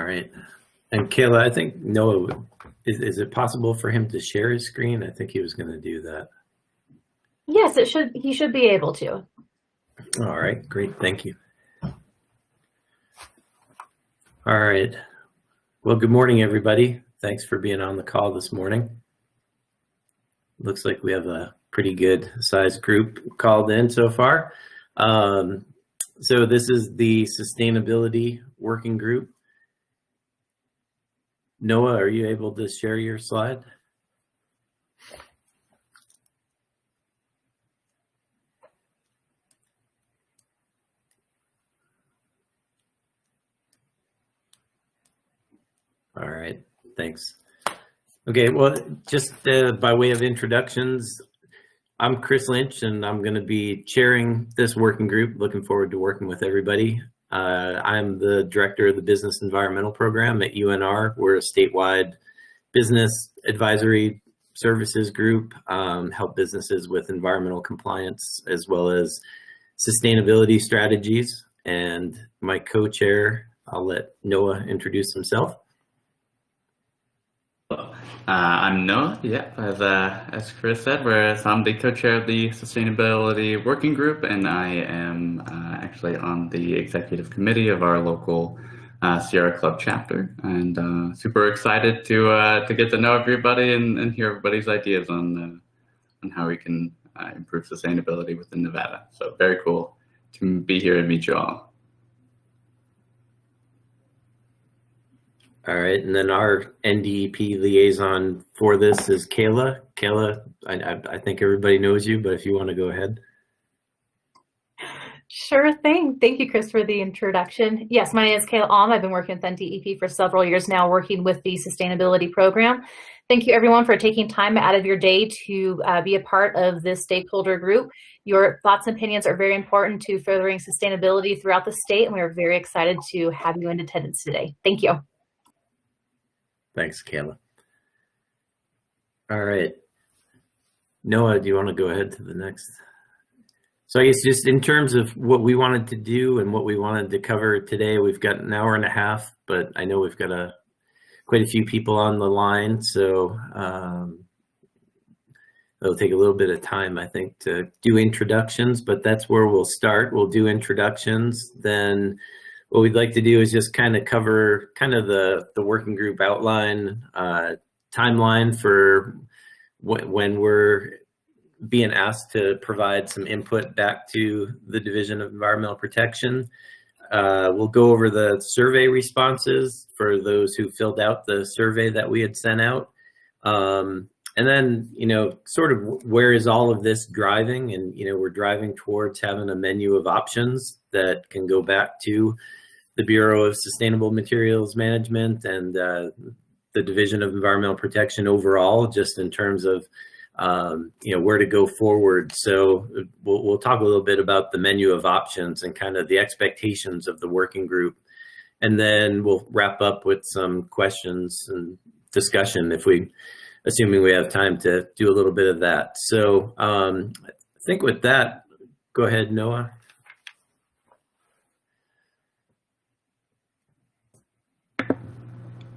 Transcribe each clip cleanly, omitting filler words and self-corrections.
All right. And Kayla, I think Noah, is it possible for him to share his screen? I think he was going to do that. Yes, he should be able to. All right, great, thank you. All right. Well, good morning, everybody. Thanks for being on the call this morning. Looks like we have a pretty good sized group called in so far. So this is the Sustainability Working Group. Noah, are you able to share your slide? All right, thanks. Okay, well, just by way of introductions, I'm Chris Lynch, and I'm going to be chairing this working group. Looking forward to working with everybody. I'm the director of the Business Environmental Program at UNR. We're a statewide business advisory services group, help businesses with environmental compliance as well as sustainability strategies. And my co-chair, I'll let Noah introduce himself. I'm Noah, as Chris said, I'm the co-chair of the Sustainability Working Group, and I am actually on the executive committee of our local Sierra Club chapter, and super excited to get to know everybody and hear everybody's ideas on how we can improve sustainability within Nevada. So very cool to be here and meet you all. All right, and then our Ndep liaison for this is Kayla. Kayla, I think everybody knows you, but if you want to go ahead. Sure thing. Thank you, Chris, for the introduction. Yes, my name is Kayla Alm. I've been working with Ndep for several years now, working with the sustainability program. Thank you, everyone, for taking time out of your day to be a part of this stakeholder group. Your thoughts and opinions are very important to furthering sustainability throughout the state, and we are very excited to have you in attendance today. Thank you. Thanks, Kayla. All right. Noah, do you want to go ahead to the next? So I guess just in terms of what we wanted to do and what we wanted to cover today, we've got an hour and a half, but I know we've got quite a few people on the line, so it'll take a little bit of time, I think, to do introductions, but that's where we'll start. We'll do introductions, then what we'd like to do is just kind of cover the working group outline, timeline for when we're being asked to provide some input back to the Division of Environmental Protection. We'll go over the survey responses for those who filled out the survey that we had sent out. And then, sort of where is all of this driving? And, we're driving towards having a menu of options that can go back to the Bureau of Sustainable Materials Management and the Division of Environmental Protection overall, just in terms of where to go forward. So we'll talk a little bit about the menu of options and kind of the expectations of the working group, and then we'll wrap up with some questions and discussion assuming we have time to do a little bit of that. So I think with that, go ahead, Noah.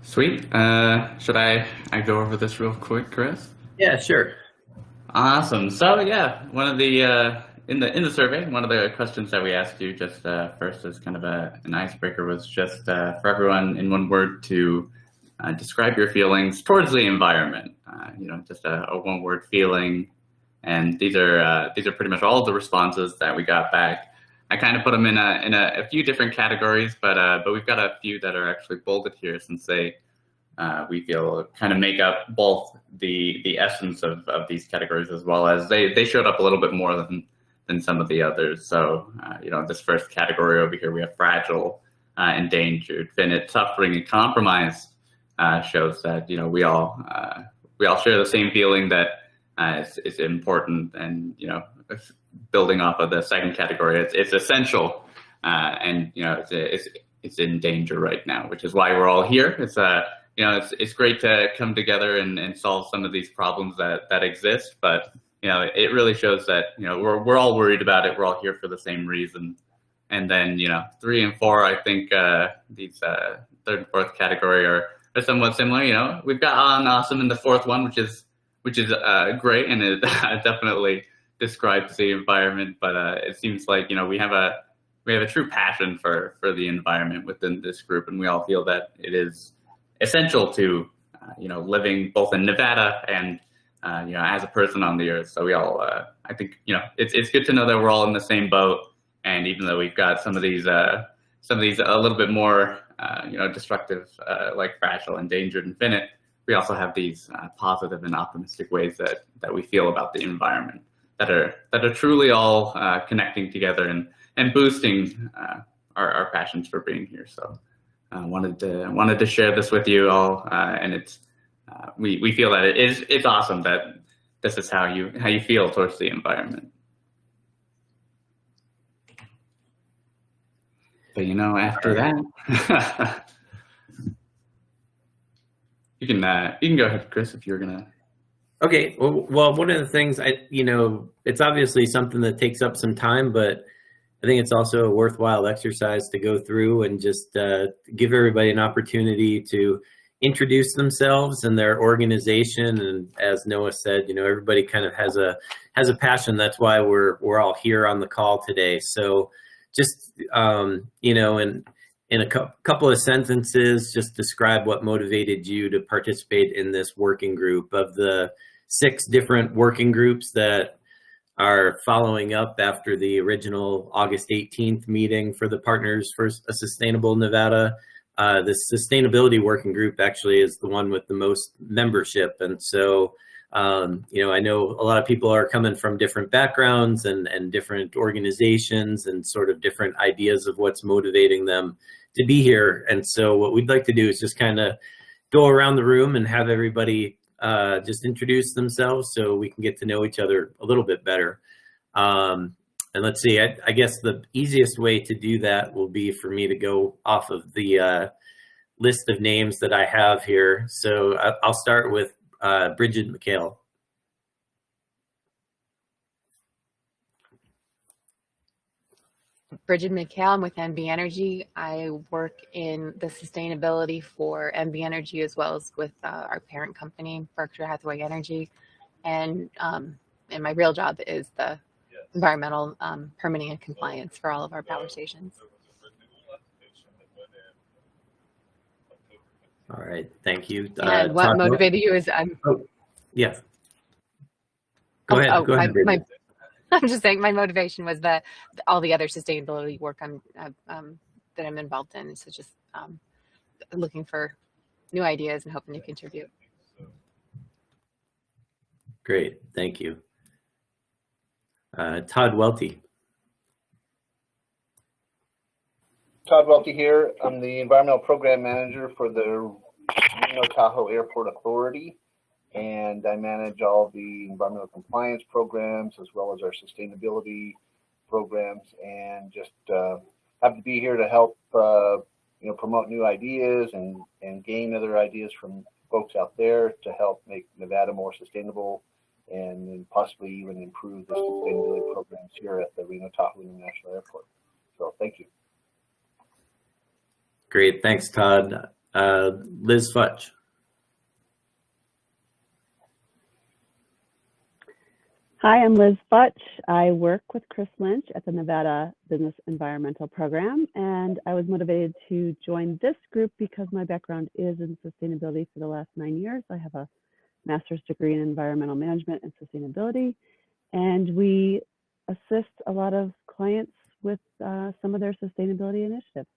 Sweet. Should I go over this real quick, Chris? Yeah, sure. Awesome. So yeah, one of the in the survey, one of the questions that we asked you just first as kind of an icebreaker was just for everyone in one word to describe your feelings towards the environment. Just a one-word feeling, and these are pretty much all of the responses that we got back. I kind of put them in a few different categories, but we've got a few that are actually bolded here, since we feel kind of make up both the essence of these categories, as well as they showed up a little bit more than some of the others. So this first category over here, we have fragile, endangered, finite, suffering, and compromised. Shows that we all share the same feeling that it's important, and building off of the second category, it's essential, and it's in danger right now, which is why we're all here. It's great to come together and solve some of these problems that exist, but it really shows that we're all worried about it. We're all here for the same reason. And then 3 and 4, I think these third and fourth category are somewhat similar. You know, we've got on awesome in the fourth one, which is great, and it definitely describes the environment. But it seems like, you know, we have a true passion for the environment within this group, and we all feel that it is essential to you know, living both in Nevada and you know, as a person on the earth. So we all, I think, you know, it's good to know that we're all in the same boat. And even though we've got some of these a little bit more, you know, destructive, like fragile, endangered, and finite, we also have these positive and optimistic ways that we feel about the environment that are truly all connecting together and boosting our passions for being here. So wanted to share this with you all, and it's we feel that it's awesome that this is how you feel towards the environment. But, you know, after that, you can go ahead, Chris, if you're gonna. Okay. Well, one of the things you know, it's obviously something that takes up some time, but I think it's also a worthwhile exercise to go through and just give everybody an opportunity to introduce themselves and their organization. And as Noah said, you know, everybody kind of has a passion. That's why we're all here on the call today. So just, you know, in a couple of sentences, just describe what motivated you to participate in this working group. Of the 6 different working groups that are following up after the original August 18th meeting for the Partners for a Sustainable Nevada, the Sustainability Working Group actually is the one with the most membership. And so, you know, I know a lot of people are coming from different backgrounds and different organizations and sort of different ideas of what's motivating them to be here. And so what we'd like to do is just kind of go around the room and have everybody just introduce themselves so we can get to know each other a little bit better. And let's see, I guess the easiest way to do that will be for me to go off of the list of names that I have here. So I'll start with Bridget McHale. Bridget McHale, I'm with NB Energy. I work in the sustainability for NB Energy as well as with our parent company, Berkshire Hathaway Energy. And my real job is the environmental permitting and compliance for all of our power stations. All right, thank you. And what motivated you is yeah. Go ahead. Go ahead. I'm just saying my motivation was all the other sustainability work that I'm involved in. So just looking for new ideas and hoping to contribute. Great, thank you. Todd Welty. Todd Welty here. I'm the Environmental Program Manager for the Reno Tahoe Airport Authority, and I manage all the environmental compliance programs as well as our sustainability programs, and just happy to be here to help you know, promote new ideas and gain other ideas from folks out there to help make Nevada more sustainable and possibly even improve the sustainability programs here at the Reno Tahoe International Airport. So thank you. Great, thanks, Todd. Liz Futch. Hi, I'm Liz Futch. I work with Chris Lynch at the Nevada Business Environmental Program, and I was motivated to join this group because my background is in sustainability for the last 9 years. I have a master's degree in environmental management and sustainability, and we assist a lot of clients with some of their sustainability initiatives.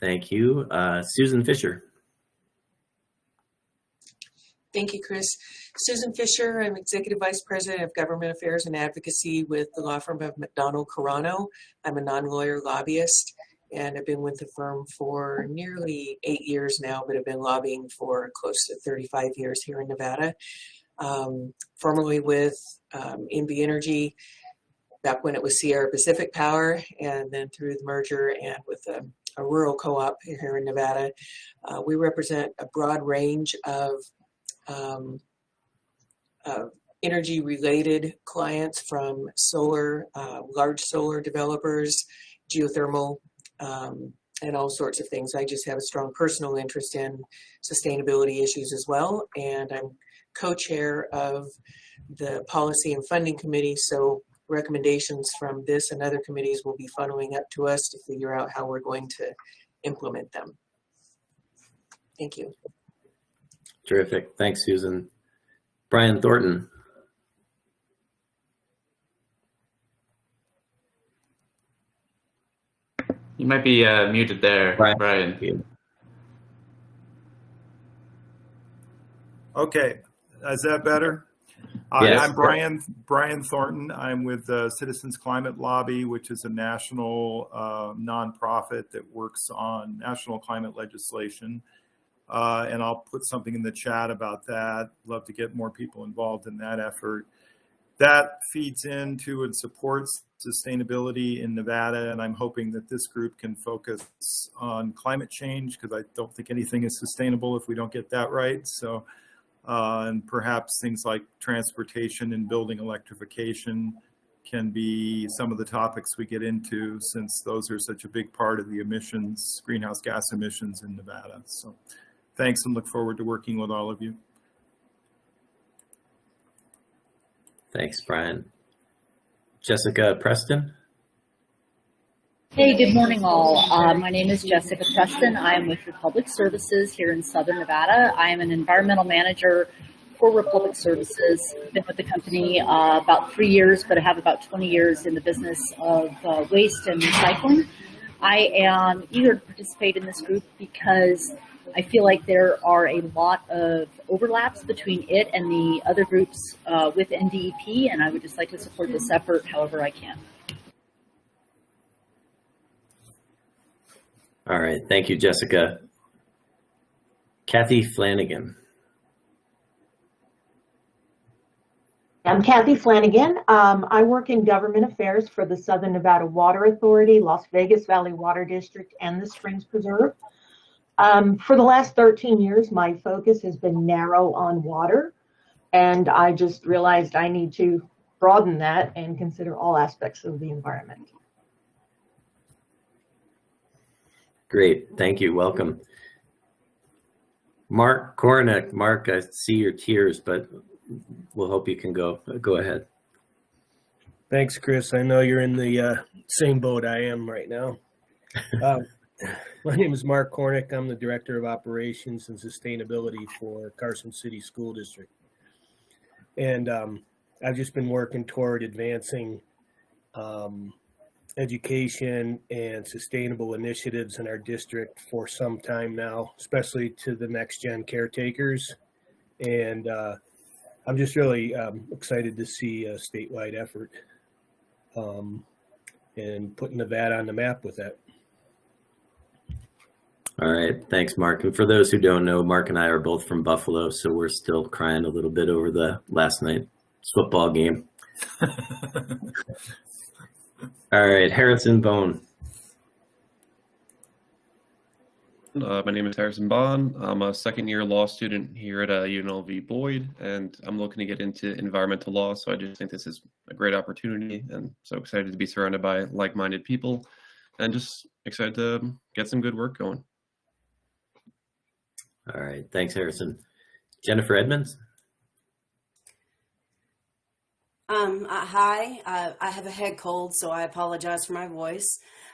Thank you. Susan Fisher. Thank you, Chris. Susan Fisher, I'm Executive Vice President of Government Affairs and Advocacy with the law firm of McDonald Carano. I'm a non-lawyer lobbyist, and I've been with the firm for nearly 8 years now, but I've been lobbying for close to 35 years here in Nevada. Formerly with NB Energy, back when it was Sierra Pacific Power, and then through the merger and with a rural co-op here in Nevada. We represent a broad range of energy-related clients, from solar, large solar developers geothermal, and all sorts of things. I just have a strong personal interest in sustainability issues as well, and I'm co-chair of the Policy and Funding Committee, so recommendations from this and other committees will be funneling up to us to figure out how we're going to implement them. Thank you. Terrific. Thanks, Susan. Brian Thornton. You might be muted there, Brian. Okay, is that better? Yes. I'm Brian Thornton. I'm with Citizens Climate Lobby, which is a national nonprofit that works on national climate legislation. And I'll put something in the chat about that. Love to get more people involved in that effort. That feeds into and supports sustainability in Nevada, and I'm hoping that this group can focus on climate change, because I don't think anything is sustainable if we don't get that right. So, and perhaps things like transportation and building electrification can be some of the topics we get into, since those are such a big part of the emissions, greenhouse gas emissions in Nevada. So thanks, and look forward to working with all of you. Thanks, Brian. Jessica Preston. Hey, good morning all. My name is Jessica Preston. I am with Republic Services here in Southern Nevada. I am an environmental manager for Republic Services. I've been with the company about 3 years, but I have about 20 years in the business of waste and recycling. I am eager to participate in this group because I feel like there are a lot of overlaps between it and the other groups with NDEP, and I would just like to support this effort however I can. All right, thank you, Jessica. Kathy Flanagan. I'm Kathy Flanagan. I work in government affairs for the Southern Nevada Water Authority, Las Vegas Valley Water District, and the Springs Preserve. For the last 13 years, my focus has been narrow on water, and I just realized I need to broaden that and consider all aspects of the environment. Great, thank you, welcome. Mark Kornick. Mark, I see your tears, but we'll hope you can go ahead. Thanks, Chris. I know you're in the same boat I am right now. My name is Mark Kornick. I'm the Director of Operations and Sustainability for Carson City School District. And I've just been working toward advancing education and sustainable initiatives in our district for some time now, especially to the next gen caretakers. And I'm just really excited to see a statewide effort and putting Nevada on the map with that. All right, thanks, Mark. And for those who don't know, Mark and I are both from Buffalo, so we're still crying a little bit over the last night's football game. All right, Harrison Bone. My name is Harrison Bond. I'm a second-year law student here at UNLV Boyd, and I'm looking to get into environmental law, so I just think this is a great opportunity, and so excited to be surrounded by like-minded people, and just excited to get some good work going. All right, thanks, Harrison. Jennifer Edmonds. Hi, I have a head cold, so I apologize for my voice.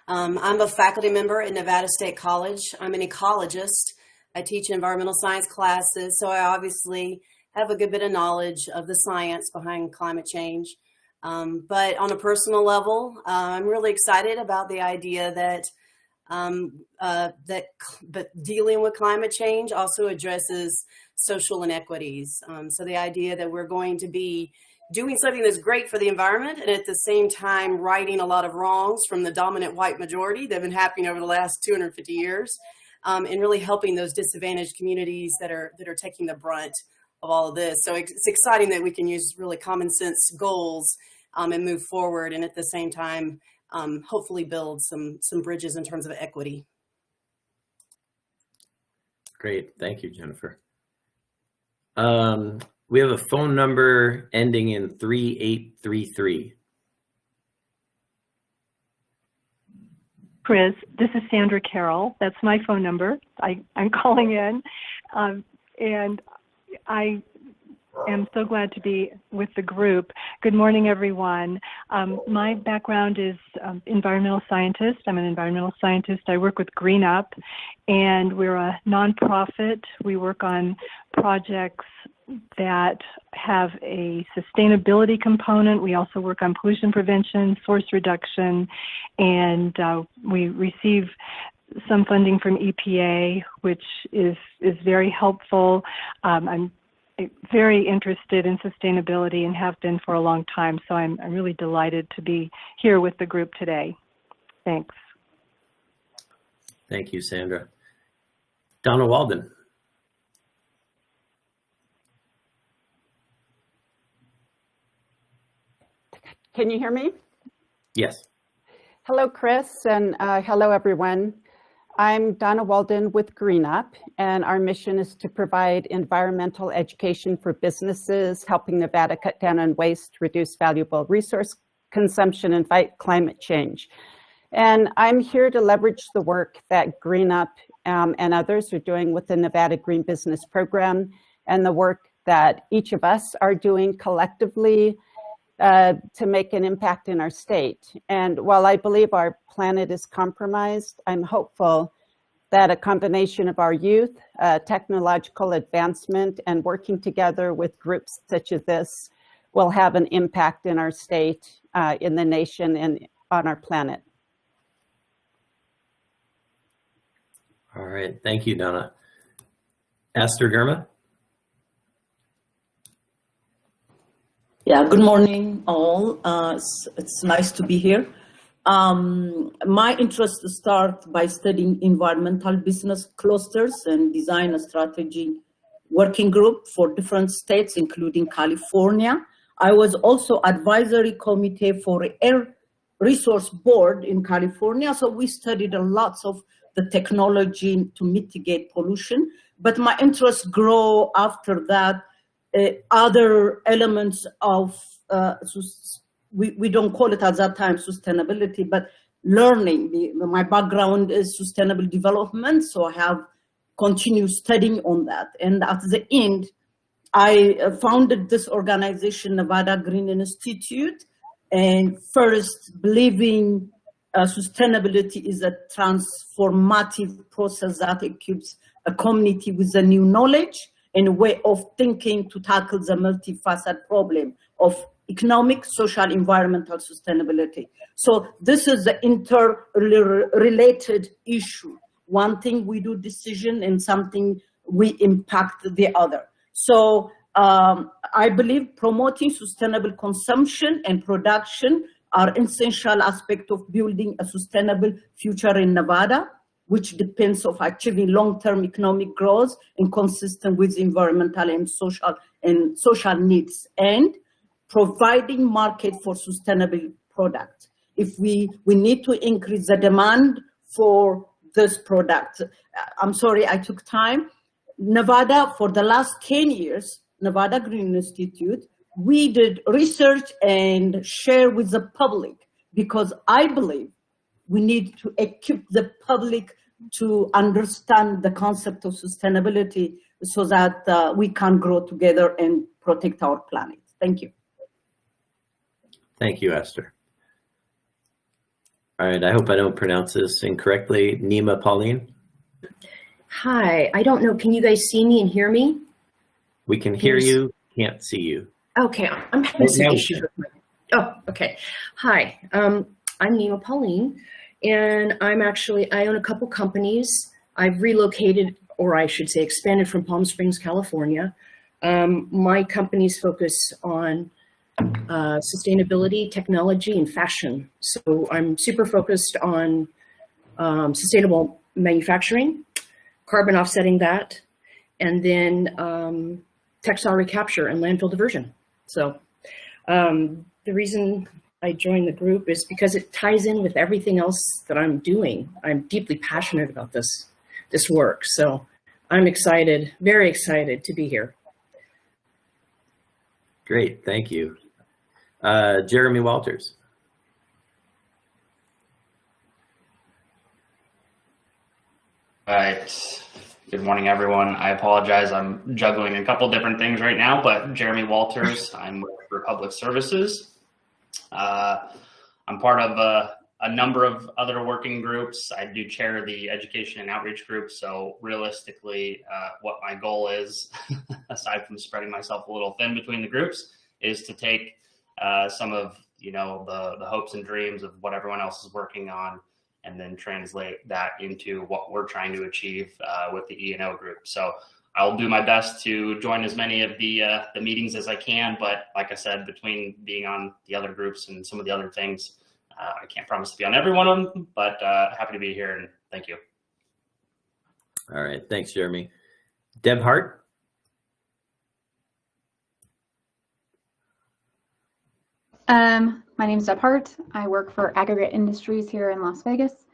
I'm a faculty member at Nevada State College. I'm an ecologist. I teach environmental science classes, so I obviously have a good bit of knowledge of the science behind climate change. But on a personal level, I'm really excited about the idea that but dealing with climate change also addresses social inequities. So the idea that we're going to be doing something that's great for the environment and at the same time righting a lot of wrongs from the dominant white majority that have been happening over the last 250 years, and really helping those disadvantaged communities that are taking the brunt of all of this. So it's exciting that we can use really common sense goals and move forward, and at the same time hopefully build some bridges in terms of equity. Great, thank you, Jennifer. We have a phone number ending in 3833. Chris, this is Sandra Carroll. That's my phone number. I'm calling in. And I am so glad to be with the group. Good morning, everyone. My background is environmental scientist. I'm an environmental scientist. I work with Green Up, and we're a nonprofit. We work on projects that have a sustainability component. We also work on pollution prevention, source reduction, and we receive some funding from EPA, which is very helpful. I'm very interested in sustainability and have been for a long time, so I'm really delighted to be here with the group today. Thanks. Thank you, Sandra. Donna Walden. Can you hear me? Yes. Hello, Chris, and hello, everyone. I'm Donna Walden with Green Up, and our mission is to provide environmental education for businesses, helping Nevada cut down on waste, reduce valuable resource consumption, and fight climate change. And I'm here to leverage the work that Green Up and others are doing with the Nevada Green Business Program and the work that each of us are doing collectively to make an impact in our state. And while I believe our planet is compromised, I'm hopeful that a combination of our youth, technological advancement, and working together with groups such as this will have an impact in our state, in the nation, and on our planet. All right. Thank you, Donna. Esther Germa. Yeah, good morning, all. It's nice to be here. My interest start by studying environmental business clusters and design a strategy working group for different states, including California. I was also advisory committee for Air Resource Board in California, so we studied a lot of the technology to mitigate pollution. But my interest grew after that. Other elements of, we don't call it at that time sustainability, but learning. My background is sustainable development, so I have continued studying on that. And at the end, I founded this organization, Nevada Green Institute, and first believing sustainability is a transformative process that equips a community with a new knowledge and a way of thinking to tackle the multifaceted problem of economic, social, environmental sustainability. So this is the interrelated issue. One thing we do decision and something we impact the other. So I believe promoting sustainable consumption and production are essential aspects of building a sustainable future in Nevada, which depends on achieving long-term economic growth and consistent with environmental and social needs, and providing market for sustainable products. If we need to increase the demand for this product. I'm sorry, I took time. Nevada, for the last 10 years, Nevada Green Institute, we did research and share with the public, because I believe we need to equip the public to understand the concept of sustainability so that we can grow together and protect our planet. Thank you. Thank you, Esther. All right, I hope I don't pronounce this incorrectly. Nima Pauline. Hi, I don't know, can you guys see me and hear me? We can hear you, can't see you. Okay, I'm having some issues with my, oh, okay. Hi, I'm Nima Pauline, and I own a couple companies. I've relocated, or I should say expanded from Palm Springs, California. My companies focus on sustainability, technology, and fashion. So I'm super focused on sustainable manufacturing, carbon offsetting that, and then textile recapture and landfill diversion. So the reason I joined the group is because it ties in with everything else that I'm doing. I'm deeply passionate about this work. So I'm excited, very excited to be here. Great, thank you. Jeremy Walters. All right. Good morning, everyone. I apologize. I'm juggling a couple different things right now, but Jeremy Walters, I'm with Republic Services. I'm part of a number of other working groups. I do chair the education and outreach group. So realistically, what my goal is, aside from spreading myself a little thin between the groups, is to take some of the hopes and dreams of what everyone else is working on, and then translate that into what we're trying to achieve with the E&O group. So I'll do my best to join as many of the meetings as I can, but like I said, between being on the other groups and some of the other things, I can't promise to be on every one of them, but happy to be here, and thank you. All right, thanks, Jeremy. Deb Hart. My name is Deb Hart. I work for Aggregate Industries here in Las Vegas.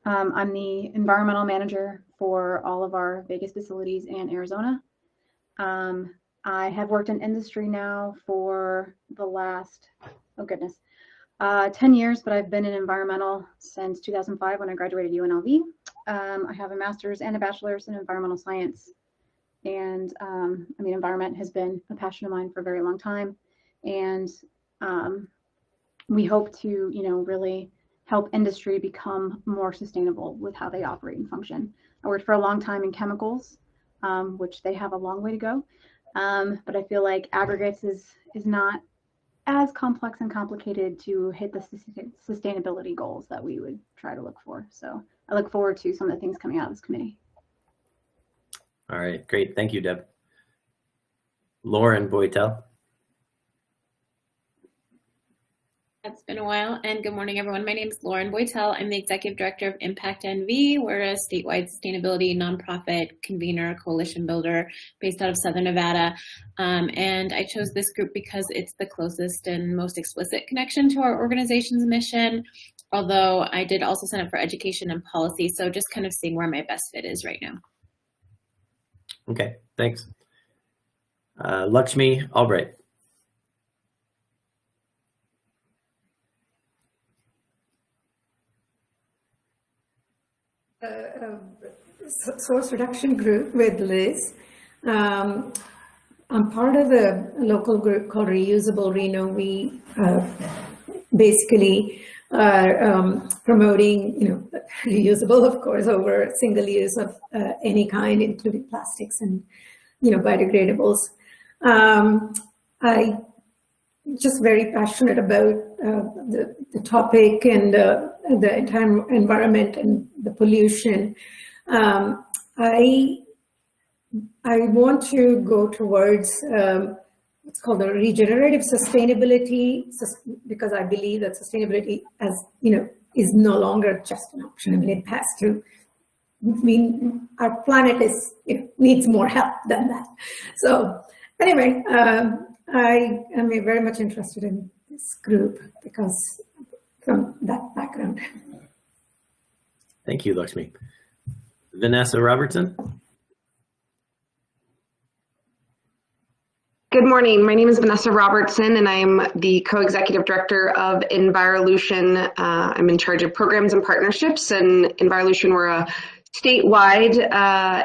I'm the environmental manager for all of our Vegas facilities and Arizona. I have worked in industry now for the last, 10 years, but I've been in environmental since 2005 when I graduated UNLV. I have a master's and a bachelor's in environmental science. And environment has been a passion of mine for a very long time. And we hope to, really help industry become more sustainable with how they operate and function. I worked for a long time in chemicals, which they have a long way to go. But I feel like aggregates is not as complex and complicated to hit the sustainability goals that we would try to look for. So I look forward to some of the things coming out of this committee. All right, great. Thank you, Deb. Lauren Boytel. It's been a while, and good morning, everyone. My name is Lauren Boytel. I'm the Executive Director of Impact NV. We're a statewide sustainability nonprofit convener, coalition builder based out of Southern Nevada. And I chose this group because it's the closest and most explicit connection to our organization's mission, although I did also sign up for education and policy, so just kind of seeing where my best fit is right now. Okay, thanks. Lakshmi Albright. Source reduction group with Liz. I'm part of a local group called Reusable Reno. We basically are promoting, reusable, of course, over single use of any kind, including plastics and, biodegradables. I just very passionate about the topic and the entire environment and the pollution. I want to go towards what's called a regenerative sustainability, because I believe that sustainability, as is no longer just an option. I mean, it has to. Our planet needs more help than that. So anyway, I am very much interested in this group because from that background. Thank you, Lakshmi. Vanessa Robertson. Good morning. My name is Vanessa Robertson, and I'm the co-executive director of Envirolution. I'm in charge of programs and partnerships. And Envirolution, we're a statewide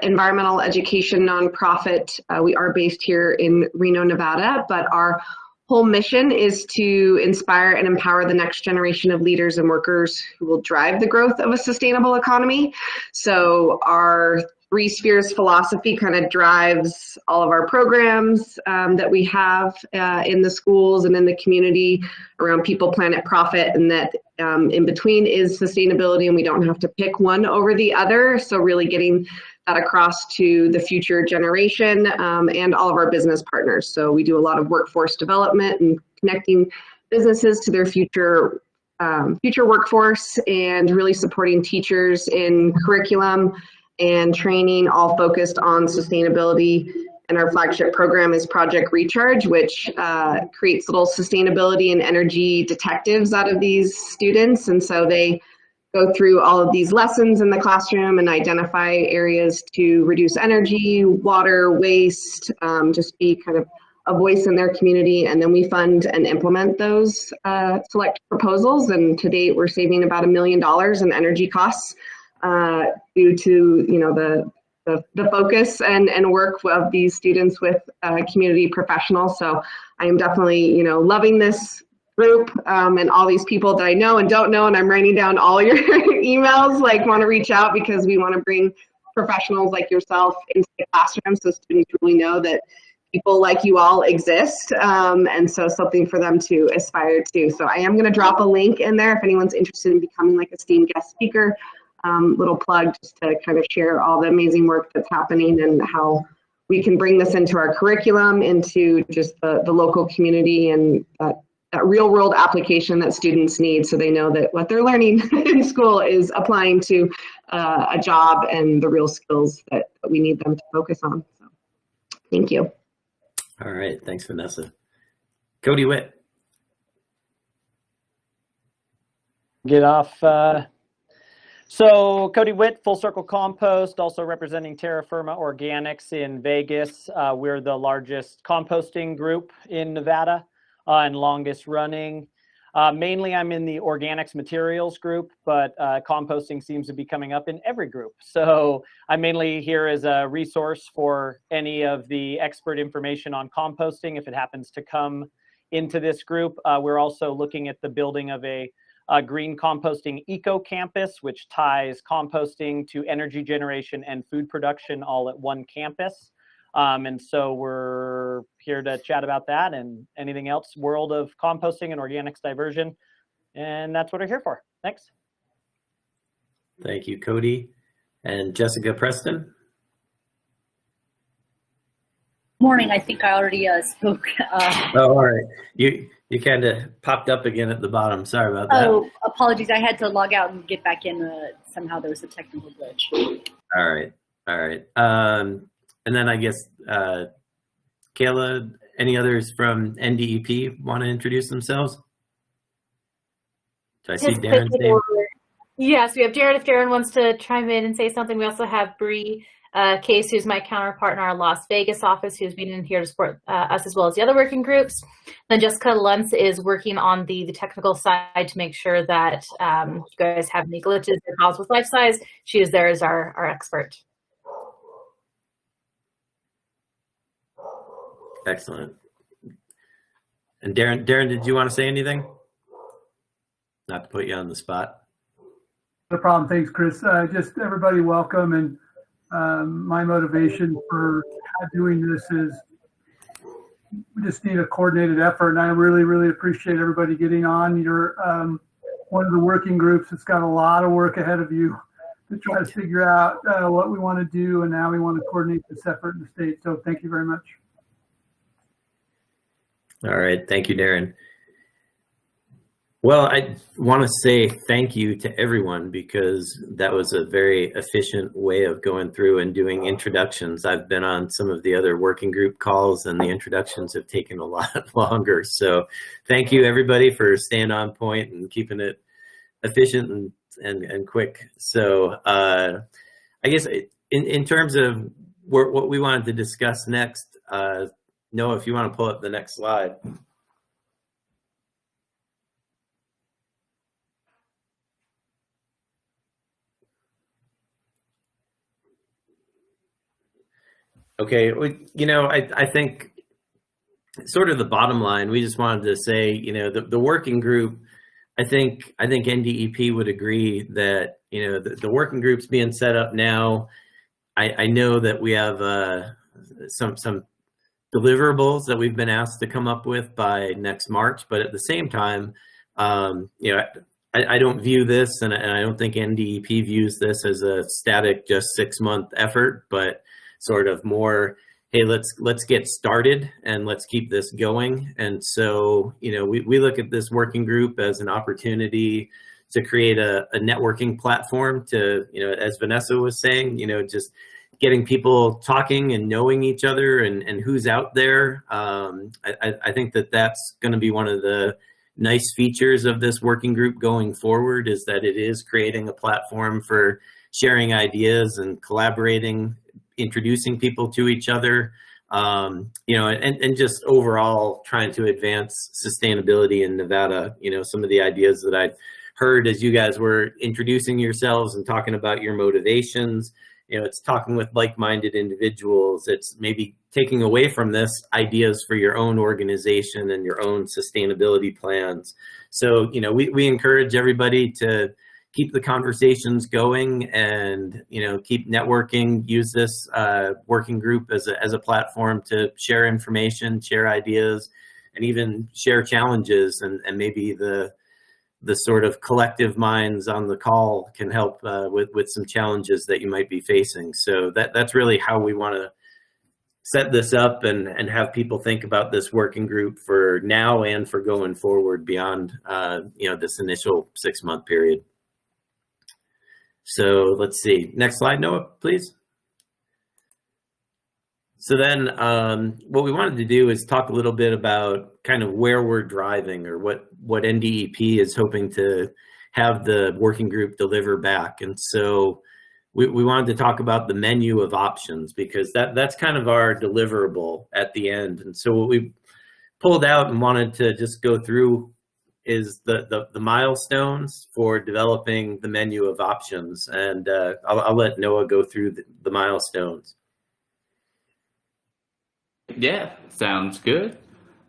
environmental education nonprofit. We are based here in Reno, Nevada, but our whole mission is to inspire and empower the next generation of leaders and workers who will drive the growth of a sustainable economy. So our three spheres philosophy kind of drives all of our programs that we have in the schools and in the community around people, planet, profit, and that in between is sustainability, and we don't have to pick one over the other. So really getting that across to the future generation and all of our business partners. So we do a lot of workforce development and connecting businesses to their future workforce, and really supporting teachers in curriculum and training, all focused on sustainability. And our flagship program is Project Recharge, which creates little sustainability and energy detectives out of these students. And so they go through all of these lessons in the classroom and identify areas to reduce energy, water, waste, just be kind of a voice in their community. And then we fund and implement those select proposals. And to date, we're saving about $1 million in energy costs due to, you know, the focus and work of these students with community professionals. So I am definitely, you know, loving this group and all these people that I know and don't know, and I'm writing down all your emails, like want to reach out because we want to bring professionals like yourself into the classroom so students really know that people like you all exist, and so something for them to aspire to. So I am going to drop a link in there if anyone's interested in becoming like a STEAM guest speaker. Little plug just to kind of share all the amazing work that's happening and how we can bring this into our curriculum, into just the local community, and that real world application that students need so they know that what they're learning in school is applying to a job and the real skills that we need them to focus on. So, thank you. All right, thanks, Vanessa. Cody Witt. Get off. So Cody Witt, Full Circle Compost, also representing Terra Firma Organics in Vegas. We're the largest composting group in Nevada and longest running. Mainly I'm in the organics materials group, but composting seems to be coming up in every group. So I'm mainly here as a resource for any of the expert information on composting if it happens to come into this group. We're also looking at the building of a green composting eco campus, which ties composting to energy generation and food production all at one campus. And so we're here to chat about that and anything else, world of composting and organics diversion. And that's what we're here for. Thanks. Thank you, Cody. And Jessica Preston. Morning. I think I already spoke. Oh, all right. You kind of popped up again at the bottom. Sorry about that. Oh, apologies. I had to log out and get back in. Somehow there was a technical glitch. All right. All right. And then I guess, Kayla, any others from NDEP want to introduce themselves? Do I see Darren's name? Yes, we have Jared if Darren wants to chime in and say something. We also have Bree Case, who's my counterpart in our Las Vegas office, who's been in here to support us as well as the other working groups. Then Jessica Luntz is working on the technical side to make sure that you guys have any glitches or problems with life size. She is there as our expert. Excellent. And Darren, did you want to say anything? Not to put you on the spot. No problem. Thanks, Chris. Just everybody welcome. And my motivation for doing this is we just need a coordinated effort. And I really, really appreciate everybody getting on. You're one of the working groups that's got a lot of work ahead of you to try to figure out what we want to do and how we want to coordinate this effort in the state. So thank you very much. All right. Thank you, Darren. Well, I want to say thank you to everyone because that was a very efficient way of going through and doing introductions. I've been on some of the other working group calls and the introductions have taken a lot longer. So thank you, everybody, for staying on point and keeping it efficient and quick. So I guess in terms of what we wanted to discuss next, Noah, if you want to pull up the next slide. Okay, you know, I think sort of the bottom line, we just wanted to say, you know, the working group, I think NDEP would agree that, you know, the working group's being set up now. I know that we have some deliverables that we've been asked to come up with by next March, but at the same time, you know, I don't view this, and I don't think NDEP views this as a static, just 6-month effort, but sort of more, hey, let's get started and let's keep this going. And so, you know, we look at this working group as an opportunity to create a networking platform to, you know, as Vanessa was saying, you know, just getting people talking and knowing each other and who's out there. I think that's going to be one of the nice features of this working group going forward, is that it is creating a platform for sharing ideas and collaborating, introducing people to each other, you know, and just overall trying to advance sustainability in Nevada. You know, some of the ideas that I've heard as you guys were introducing yourselves and talking about your motivations. It's talking with like-minded individuals. It's maybe taking away from this ideas for your own organization and your own sustainability plans. So, we encourage everybody to keep the conversations going and, keep networking, use this working group as a platform to share information, share ideas, and even share challenges, and maybe the sort of collective minds on the call can help with some challenges that you might be facing. So that's really how we want to set this up and have people think about this working group for now and for going forward beyond this initial 6-month period. So let's see. Next slide, Noah, please. So then what we wanted to do is talk a little bit about kind of where we're driving, or what NDEP is hoping to have the working group deliver back. And so we wanted to talk about the menu of options, because that's kind of our deliverable at the end. And so what we pulled out and wanted to just go through is the milestones for developing the menu of options. And I'll let Noah go through the milestones. Yeah, sounds good.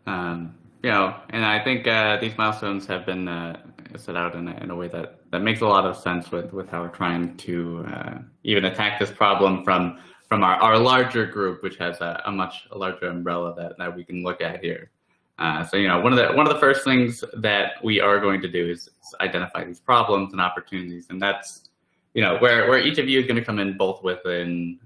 And I think these milestones have been set out in a way that makes a lot of sense with how we're trying to even attack this problem from our larger group, which has a much larger umbrella that we can look at here. So one of the first things that we are going to do is identify these problems and opportunities, and that's where each of you is going to come in, both within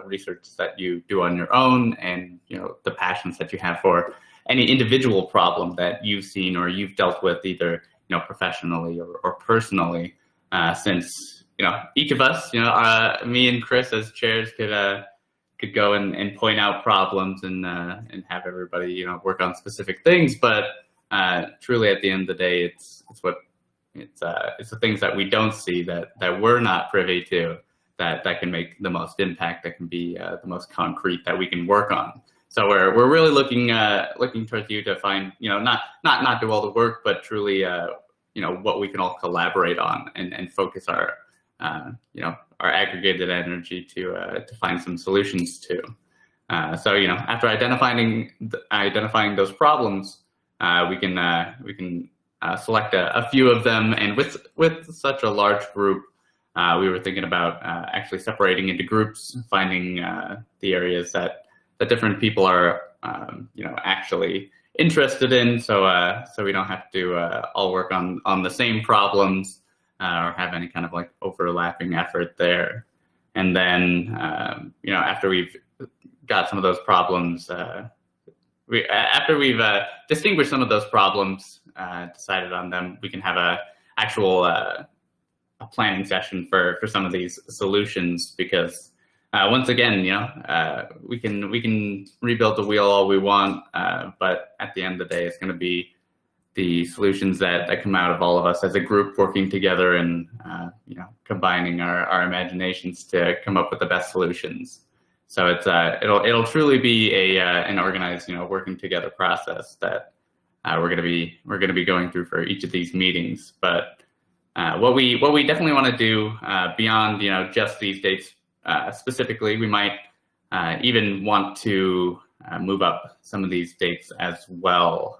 research that you do on your own, and the passions that you have for any individual problem that you've seen or you've dealt with, either professionally or personally. Since each of us, me and Chris as chairs could go and point out problems and have everybody work on specific things, but truly at the end of the day, it's the things that we don't see, that we're not privy to, that can make the most impact, that can be the most concrete, that we can work on. So we're really looking towards you to find not do all the work, but truly what we can all collaborate on and focus our aggregated energy to find some solutions to. So after identifying those problems, we can select a few of them, and with such a large group, we were thinking about actually separating into groups, finding the areas that different people are actually interested in, so we don't have to all work on the same problems or have any kind of like overlapping effort there. And then after we've got some of those problems, after we've distinguished some of those problems, decided on them, we can have a planning session for some of these solutions, because once again, we can rebuild the wheel all we want, but at the end of the day, it's going to be the solutions that come out of all of us as a group working together and combining our imaginations to come up with the best solutions. So it's it'll truly be an organized working together process that we're going to be going through for each of these meetings. But what we definitely want to do beyond just these dates specifically, we might even want to move up some of these dates as well,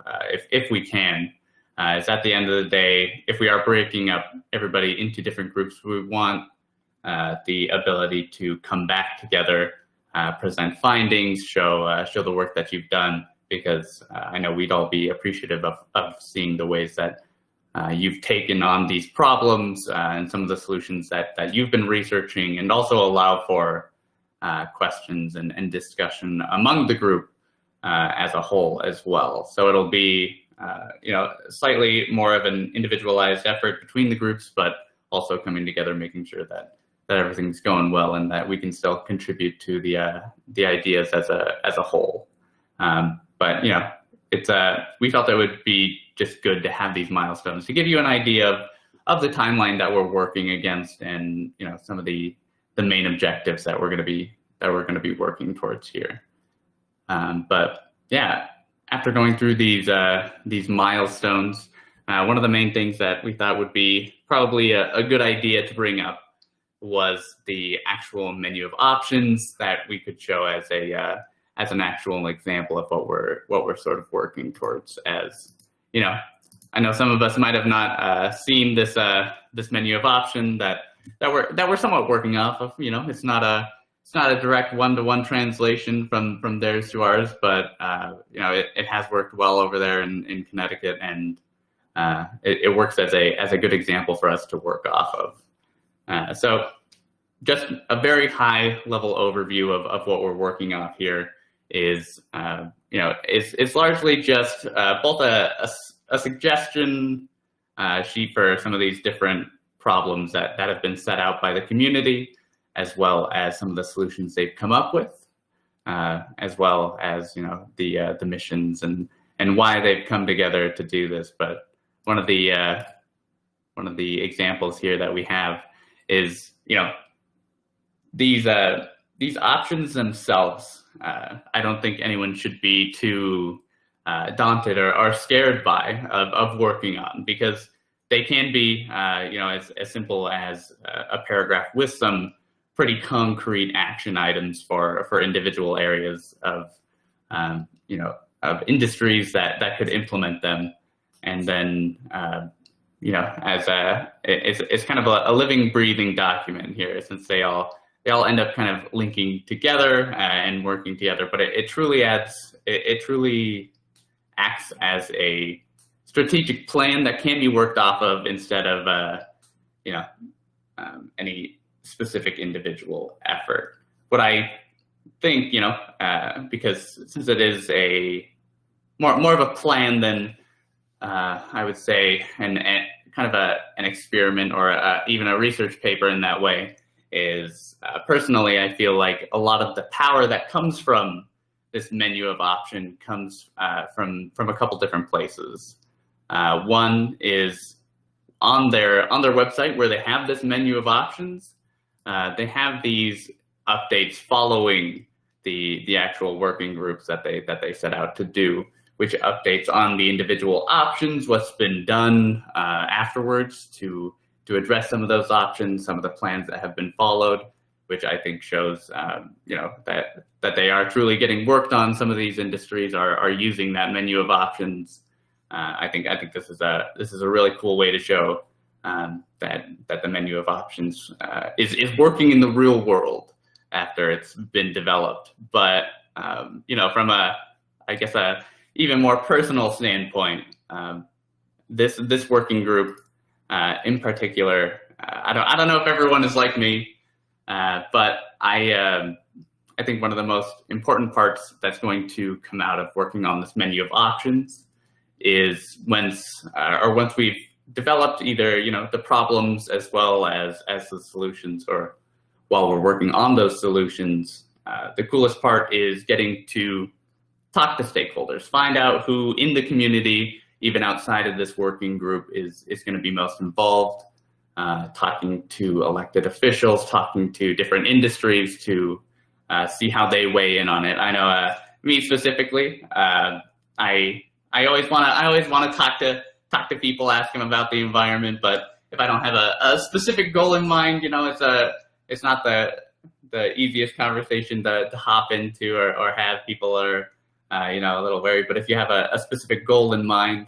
if we can. Is at the end of the day, if we are breaking up everybody into different groups, we want the ability to come back together, present findings, show the work that you've done, because I know we'd all be appreciative of seeing the ways that you've taken on these problems and some of the solutions that you've been researching, and also allow for questions and discussion among the group as a whole as well. So it'll be slightly more of an individualized effort between the groups, but also coming together, making sure that everything's going well and that we can still contribute to the ideas as a whole. But it's we felt it would be just good to have these milestones to give you an idea of the timeline that we're working against, and some of the main objectives that we're going to be working towards here. But yeah, after going through these milestones, one of the main things that we thought would be probably a good idea to bring up was the actual menu of options that we could show as an actual example of what we're sort of working towards. As you know, I know some of us might have not seen this menu of option that we're somewhat working off of. You know, it's not a direct one-to-one translation from theirs to ours, but you know, it has worked well over there in Connecticut, and it works as a good example for us to work off of. So just a very high level overview of what we're working off here is, you know, it's largely just both a suggestion sheet for some of these different problems that have been set out by the community, as well as some of the solutions they've come up with, as well as, you know, the missions and why they've come together to do this. But one of the examples here that we have is, you know, these options themselves. I don't think anyone should be too daunted or scared by of working on, because they can be, you know, as simple as a paragraph with some pretty concrete action items for individual areas of, you know, of industries that could implement them. And then, you know, it's kind of a living, breathing document here, since they all end up kind of linking together and working together. But it truly acts as a strategic plan that can be worked off of instead of, you know, any specific individual effort. What I think, you know, because since it is more of a plan than I would say, and kind of an experiment or even a research paper in that way, is personally, I feel like a lot of the power that comes from this menu of option comes from a couple different places. One is on their website, where they have this menu of options. They have these updates following the actual working groups that they set out to do, which updates on the individual options, what's been done afterwards to address some of those options, some of the plans that have been followed, which I think shows, you know, that they are truly getting worked on. Some of these industries are using that menu of options. I think this is a really cool way to show that the menu of options is working in the real world after it's been developed. But you know, from I guess a even more personal standpoint, this working group in particular, I don't know if everyone is like me, but I think one of the most important parts that's going to come out of working on this menu of options is once we've developed either, you know, the problems as well as the solutions, or while we're working on those solutions, the coolest part is getting to talk to stakeholders, find out who in the community, even outside of this working group, is going to be most involved, talking to elected officials, talking to different industries to see how they weigh in on it. I know me specifically, I always want to talk to people, ask them about the environment, but if I don't have a specific goal in mind, you know, it's not the easiest conversation to hop into or have. People are you know, a little wary. But if you have a specific goal in mind,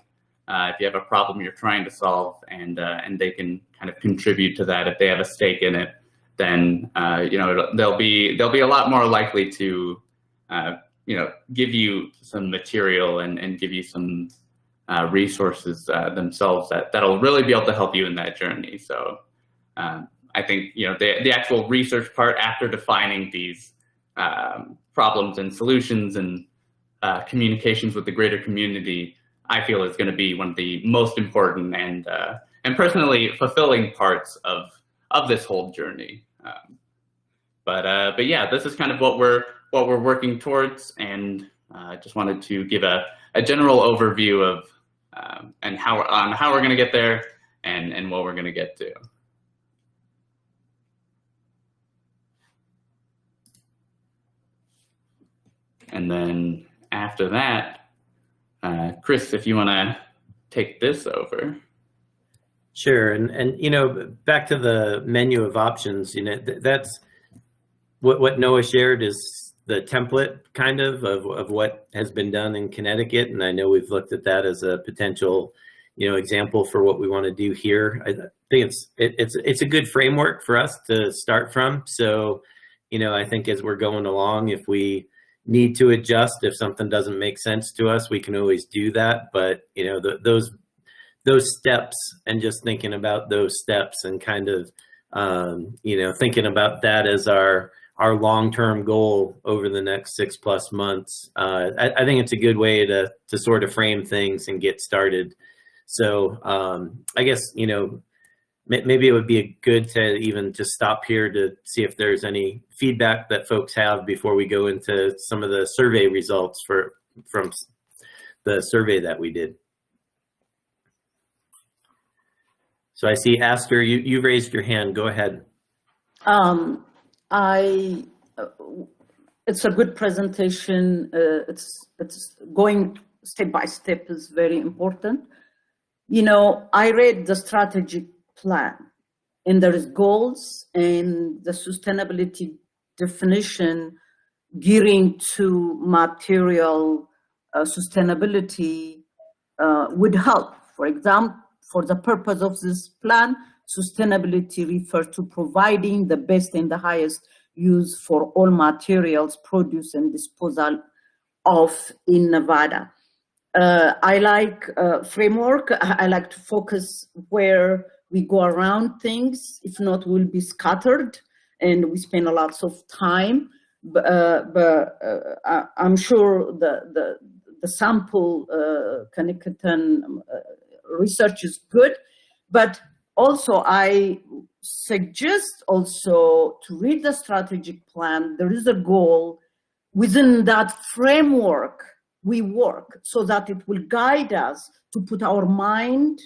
if you have a problem you're trying to solve, and they can kind of contribute to that, if they have a stake in it, then you know, they'll be a lot more likely to you know, give you some material and give you some resources themselves that'll really be able to help you in that journey. So I think, you know, the actual research part, after defining these problems and solutions and communications with the greater community, I feel is going to be one of the most important and personally fulfilling parts of this whole journey. But yeah, this is kind of what we're working towards, and I just wanted to give a general overview of and how we're going to get there and what we're going to get to. And then after that, Chris, if you want to take this over. Sure, and you know, back to the menu of options, you know, that's what Noah shared is the template kind of what has been done in Connecticut, and I know we've looked at that as a potential, you know, example for what we want to do here. I think it's a good framework for us to start from. So, you know, I think as we're going along, if we need to adjust, if something doesn't make sense to us, we can always do that. But you know, those steps, and just thinking about those steps and kind of, you know, thinking about that as our long-term goal over the next 6+ months. I think it's a good way to sort of frame things and get started. So I guess, you know, maybe it would be good to even just stop here to see if there's any feedback that folks have before we go into some of the survey results from the survey that we did. So I see, Aster, you raised your hand. Go ahead. It's a good presentation. It's going step by step is very important. You know, I read the strategic plan, and there is goals and the sustainability definition gearing to material sustainability would help. For example, for the purpose of this plan, sustainability refers to providing the best and the highest use for all materials produced and disposal of in Nevada. I like framework. I like to focus where we go around things. If not, we'll be scattered and we spend a lot of time. But I'm sure the sample Connecticut research is good, but also I suggest also to read the strategic plan. There is a goal within that framework we work, so that it will guide us to put our mind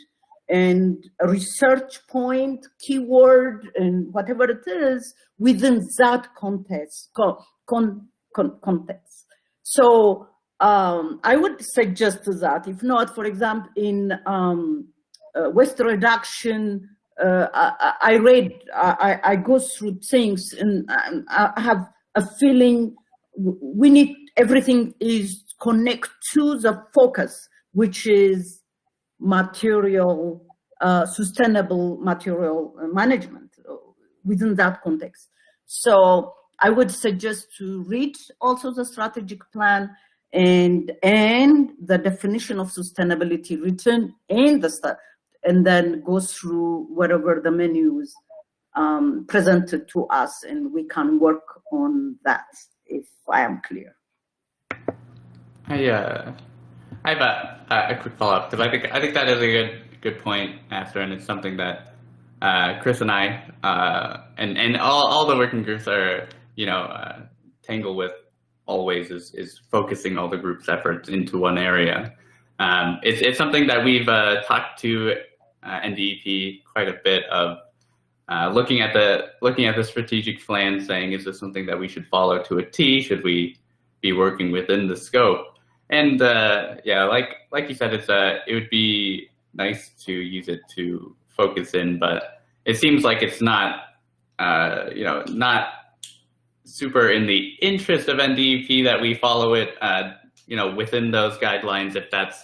and a research point, keyword, and whatever it is within that context. Context. So I would suggest that, if not, for example, in waste reduction, I go through things and I have a feeling we need everything is connect to the focus, which is material, sustainable material management within that context. So I would suggest to read also the strategic plan and the definition of sustainability written in the stuff, and then go through whatever the menus presented to us, and we can work on that, if I am clear. I have a quick follow-up, because I think that is a good point, Aster, and it's something that Chris and I and all the working groups are, you know, tangled with always is focusing all the group's efforts into one area. It's something that we've talked to NDEP quite a bit of, looking at the strategic plan, saying, is this something that we should follow to a T? Should we be working within the scope? And yeah, like you said, it would be nice to use it to focus in, but it seems like it's not, you know, not super in the interest of NDEP that we follow it, you know, within those guidelines, if that's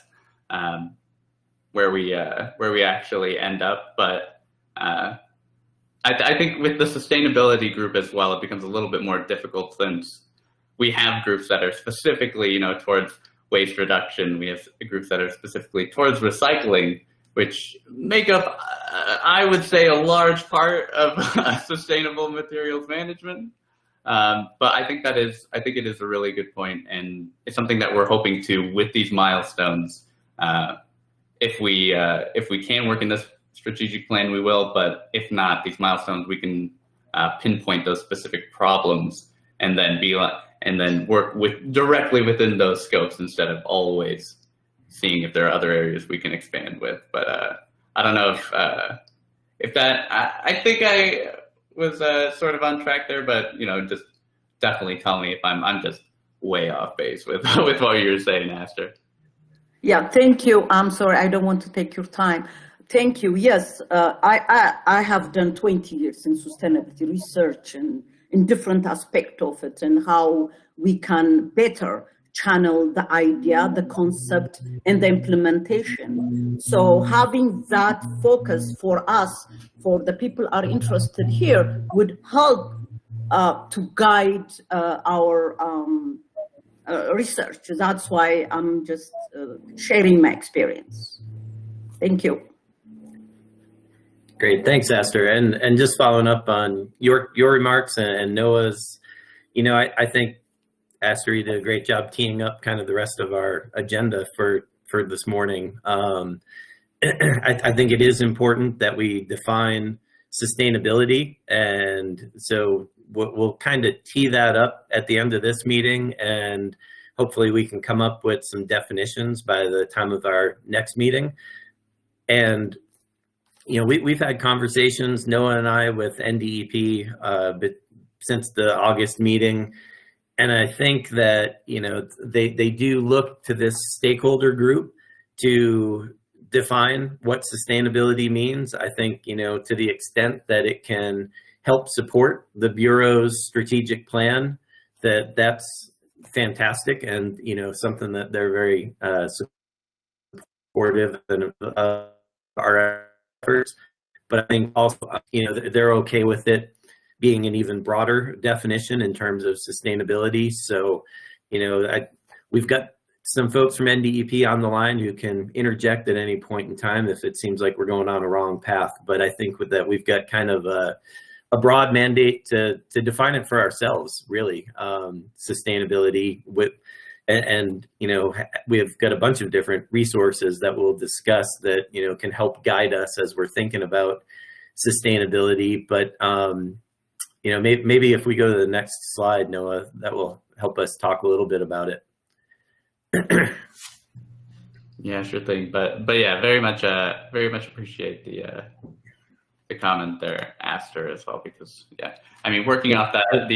where we actually end up. But I think with the sustainability group as well, it becomes a little bit more difficult, since we have groups that are specifically, you know, towards waste reduction. We have groups that are specifically towards recycling, which make up, I would say, a large part of sustainable materials management. But I think it is a really good point, and it's something that we're hoping to, with these milestones, if we can work in this strategic plan, we will. But if not, these milestones, we can pinpoint those specific problems and then work directly within those scopes, instead of always seeing if there are other areas we can expand with. But I don't know if that, I think I was sort of on track there, but you know, just definitely tell me if I'm just way off base with what you were saying, Aster. Yeah, thank you. I'm sorry, I don't want to take your time. Thank you. Yes, I have done 20 years in sustainability research and in different aspects of it and how we can better channel the idea, the concept, and the implementation. So having that focus for us, for the people are interested here, would help to guide our research. That's why I'm just sharing my experience. Thank you. Great, thanks, Esther. And just following up on your remarks and Noah's, you know, I think Esther, you did a great job teeing up kind of the rest of our agenda for this morning. I think it is important that we define sustainability, and so we'll kind of tee that up at the end of this meeting, and hopefully we can come up with some definitions by the time of our next meeting. And you know, we've had conversations, Noah and I, with NDEP since the August meeting. And I think that, you know, they do look to this stakeholder group to define what sustainability means. I think, you know, to the extent that it can help support the Bureau's strategic plan, that's fantastic, and, you know, something that they're very supportive of our efforts. But I think also, you know, they're okay with it being an even broader definition in terms of sustainability. So, you know, we've got some folks from NDEP on the line who can interject at any point in time if it seems like we're going on a wrong path. But I think with that, we've got kind of a broad mandate to define it for ourselves, really, sustainability with, and, you know, we've got a bunch of different resources that we'll discuss that, you know, can help guide us as we're thinking about sustainability. But, you know, maybe if we go to the next slide, Noah, that will help us talk a little bit about it. Yeah, sure thing. But yeah, very much appreciate the comment there, Aster, as well, because yeah, I mean, working off that,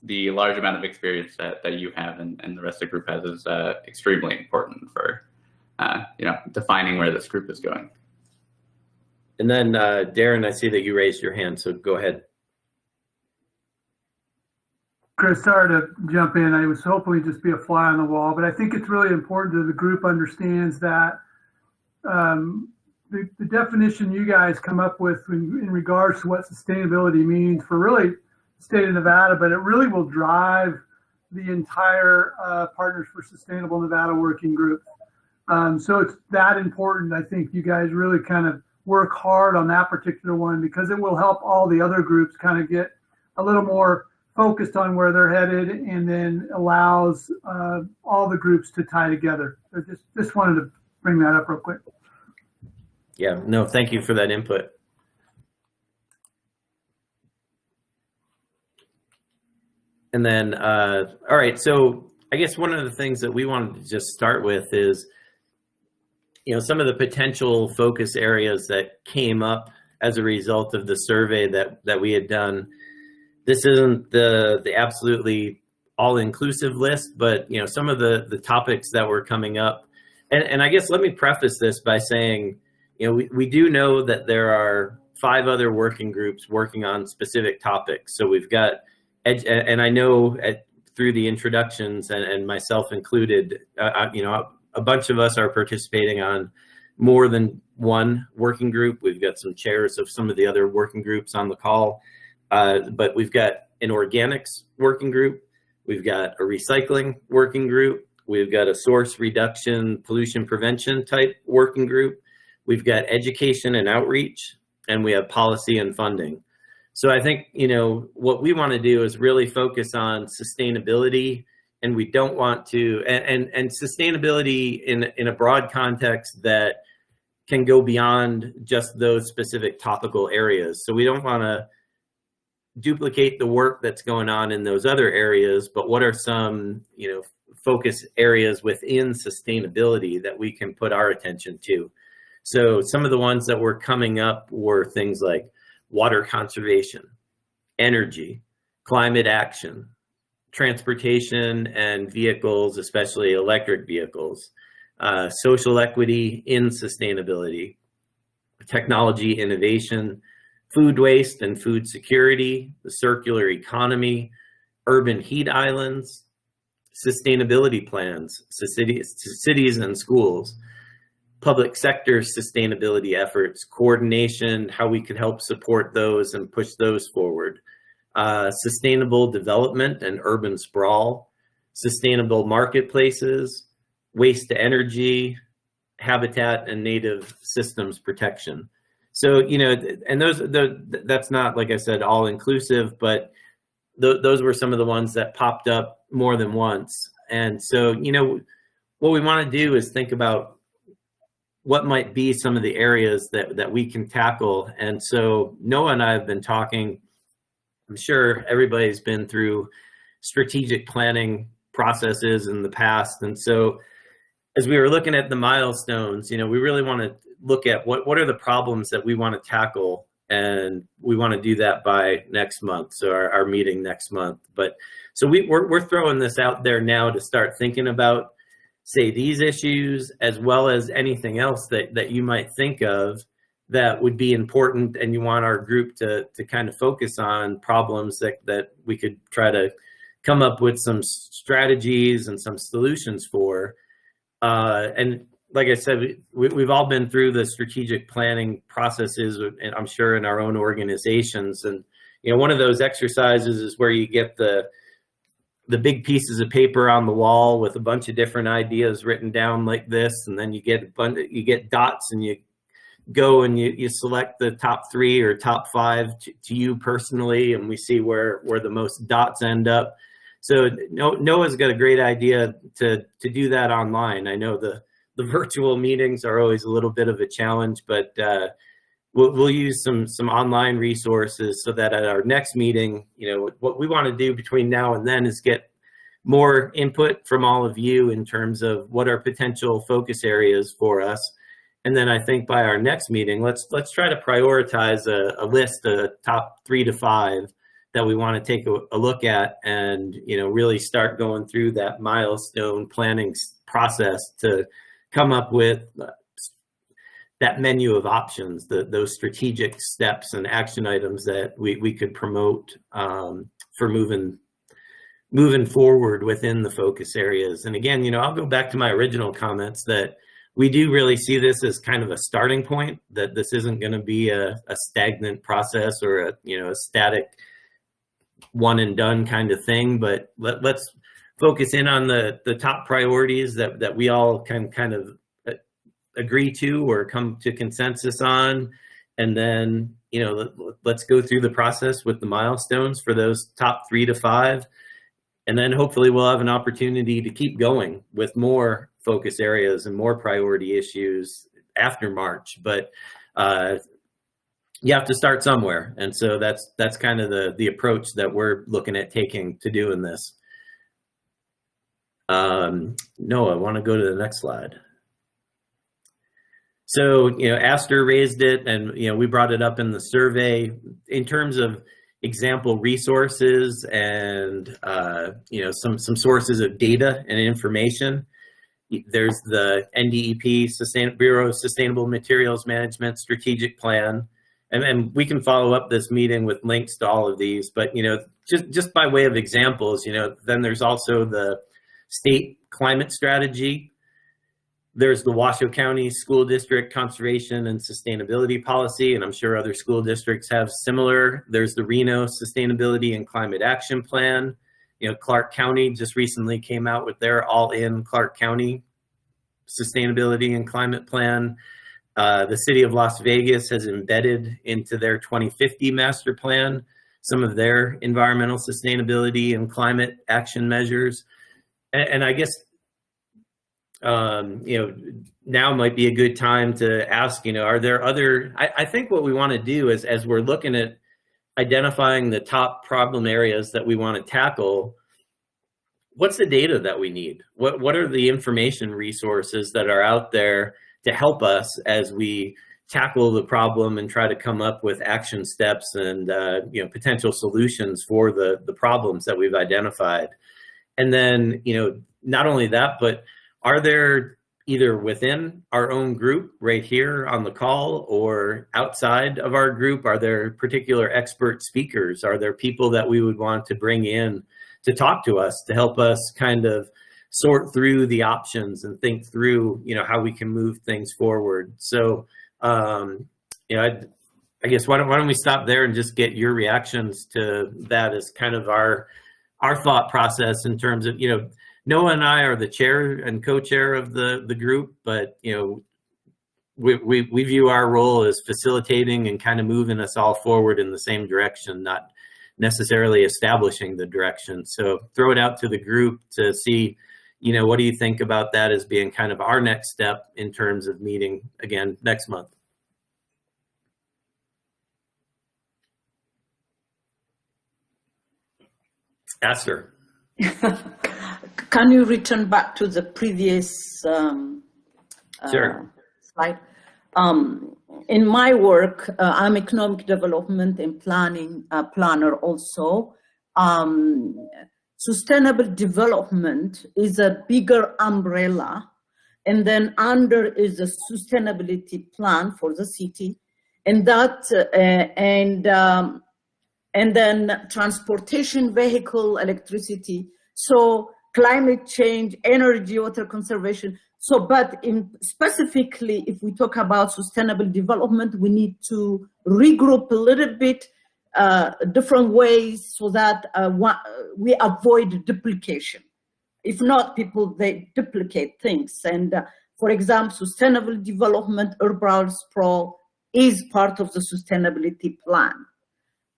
the large amount of experience that you have and the rest of the group has is extremely important for you know, defining where this group is going. And then Darren, I see that you raised your hand, so go ahead. Chris, sorry to jump in. I was hoping we'd just be a fly on the wall, but I think it's really important that the group understands that the definition you guys come up with in regards to what sustainability means for really the state of Nevada, but it really will drive the entire Partners for Sustainable Nevada working group. So it's that important. I think you guys really kind of work hard on that particular one, because it will help all the other groups kind of get a little more focused on where they're headed, and then allows all the groups to tie together. So just wanted to bring that up real quick. Yeah, no, thank you for that input. And then, all right, so I guess one of the things that we wanted to just start with is, you know, some of the potential focus areas that came up as a result of the survey that we had done. This isn't the absolutely all-inclusive list, but, you know, some of the topics that were coming up. And I guess let me preface this by saying, you know, we do know that there are 5 other working groups working on specific topics. So we've got, and I know through the introductions and myself included, you know, a bunch of us are participating on more than one working group. We've got some chairs of some of the other working groups on the call. But we've got an organics working group, we've got a recycling working group, we've got a source reduction pollution prevention type working group, we've got education and outreach, and we have policy and funding. So I think, you know, what we want to do is really focus on sustainability, and we don't want to, and sustainability in a broad context that can go beyond just those specific topical areas. So we don't want to duplicate the work that's going on in those other areas, but what are some, you know, focus areas within sustainability that we can put our attention to? So some of the ones that were coming up were things like water conservation, energy, climate action, transportation and vehicles, especially electric vehicles, social equity in sustainability, technology innovation, food waste and food security, the circular economy, urban heat islands, sustainability plans, cities and schools, public sector sustainability efforts, coordination, how we could help support those and push those forward, sustainable development and urban sprawl, sustainable marketplaces, waste to energy, habitat and native systems protection. So, you know, and that's not, like I said, all inclusive, but those were some of the ones that popped up more than once. And so, you know, what we want to do is think about what might be some of the areas that we can tackle. And so Noah and I have been talking, I'm sure everybody's been through strategic planning processes in the past. And so as we were looking at the milestones, you know, we really want to look at what are the problems that we want to tackle, and we want to do that by next month. So our meeting next month. But so we're throwing this out there now to start thinking about, say, these issues, as well as anything else that you might think of that would be important, and you want our group to kind of focus on problems that we could try to come up with some strategies and some solutions for. And like I said, we've all been through the strategic planning processes, and I'm sure in our own organizations. And, you know, one of those exercises is where you get the big pieces of paper on the wall with a bunch of different ideas written down like this, and then you get dots, and you go and you select the top 3 or top 5 to you personally, and we see where the most dots end up. So Noah's got a great idea to do that online. I know the virtual meetings are always a little bit of a challenge, but we'll use some online resources so that at our next meeting, you know, what we want to do between now and then is get more input from all of you in terms of what are potential focus areas for us. And then I think by our next meeting, let's try to prioritize a list of top 3 to 5 that we want to take a look at, and, you know, really start going through that milestone planning process to come up with that menu of options, those strategic steps and action items that we could promote for moving forward within the focus areas. And again, you know, I'll go back to my original comments that we do really see this as kind of a starting point, that this isn't going to be a stagnant process or a static one and done kind of thing, but let's focus in on the top priorities that we all can kind of agree to or come to consensus on. And then, you know, let's go through the process with the milestones for those top 3 to 5. And then hopefully we'll have an opportunity to keep going with more focus areas and more priority issues after March. But you have to start somewhere. And so that's kind of the approach that we're looking at taking to doing this. Noah, I want to go to the next slide. So, you know, Aster raised it, and, you know, we brought it up in the survey in terms of example resources and, you know, some sources of data and information. There's the NDEP, Bureau of Sustainable Materials Management Strategic Plan. And we can follow up this meeting with links to all of these, but, you know, just by way of examples, you know, then there's also the state climate strategy. There's the Washoe County School District Conservation and Sustainability Policy, and I'm sure other school districts have similar. There's the Reno Sustainability and Climate Action Plan. You know, Clark County just recently came out with their all-in Clark County Sustainability and Climate Plan. The city of Las Vegas has embedded into their 2050 master plan some of their environmental sustainability and climate action measures. And I guess, you know, now might be a good time to ask, you know, are there other, I think what we want to do is, as we're looking at identifying the top problem areas that we want to tackle, what's the data that we need? What are the information resources that are out there to help us as we tackle the problem and try to come up with action steps and you know, potential solutions for the problems that we've identified? And then, you know, not only that, but are there either within our own group right here on the call or outside of our group? Are there particular expert speakers? Are there people that we would want to bring in to talk to us, to help us kind of sort through the options and think through, how we can move things forward? So, I guess why don't we stop there and just get your reactions to that as kind of our thought process in terms of, Noah and I are the chair and co-chair of the group, but we view our role as facilitating and kind of moving us all forward in the same direction, not necessarily establishing the direction. So throw it out to the group to see, what do you think about that as being kind of our next step in terms of meeting again next month? Esther. Can you return back to the previous Sure. slide? In my work, I'm economic development and planning planner also. Sustainable development is a bigger umbrella, and then under is a sustainability plan for the city, and that and then transportation, vehicle, electricity. So climate change, energy, water conservation. So, but specifically, if we talk about sustainable development, we need to regroup a little bit different ways so that we avoid duplication. If not, people, they duplicate things. And for example, sustainable development, urban sprawl is part of the sustainability plan.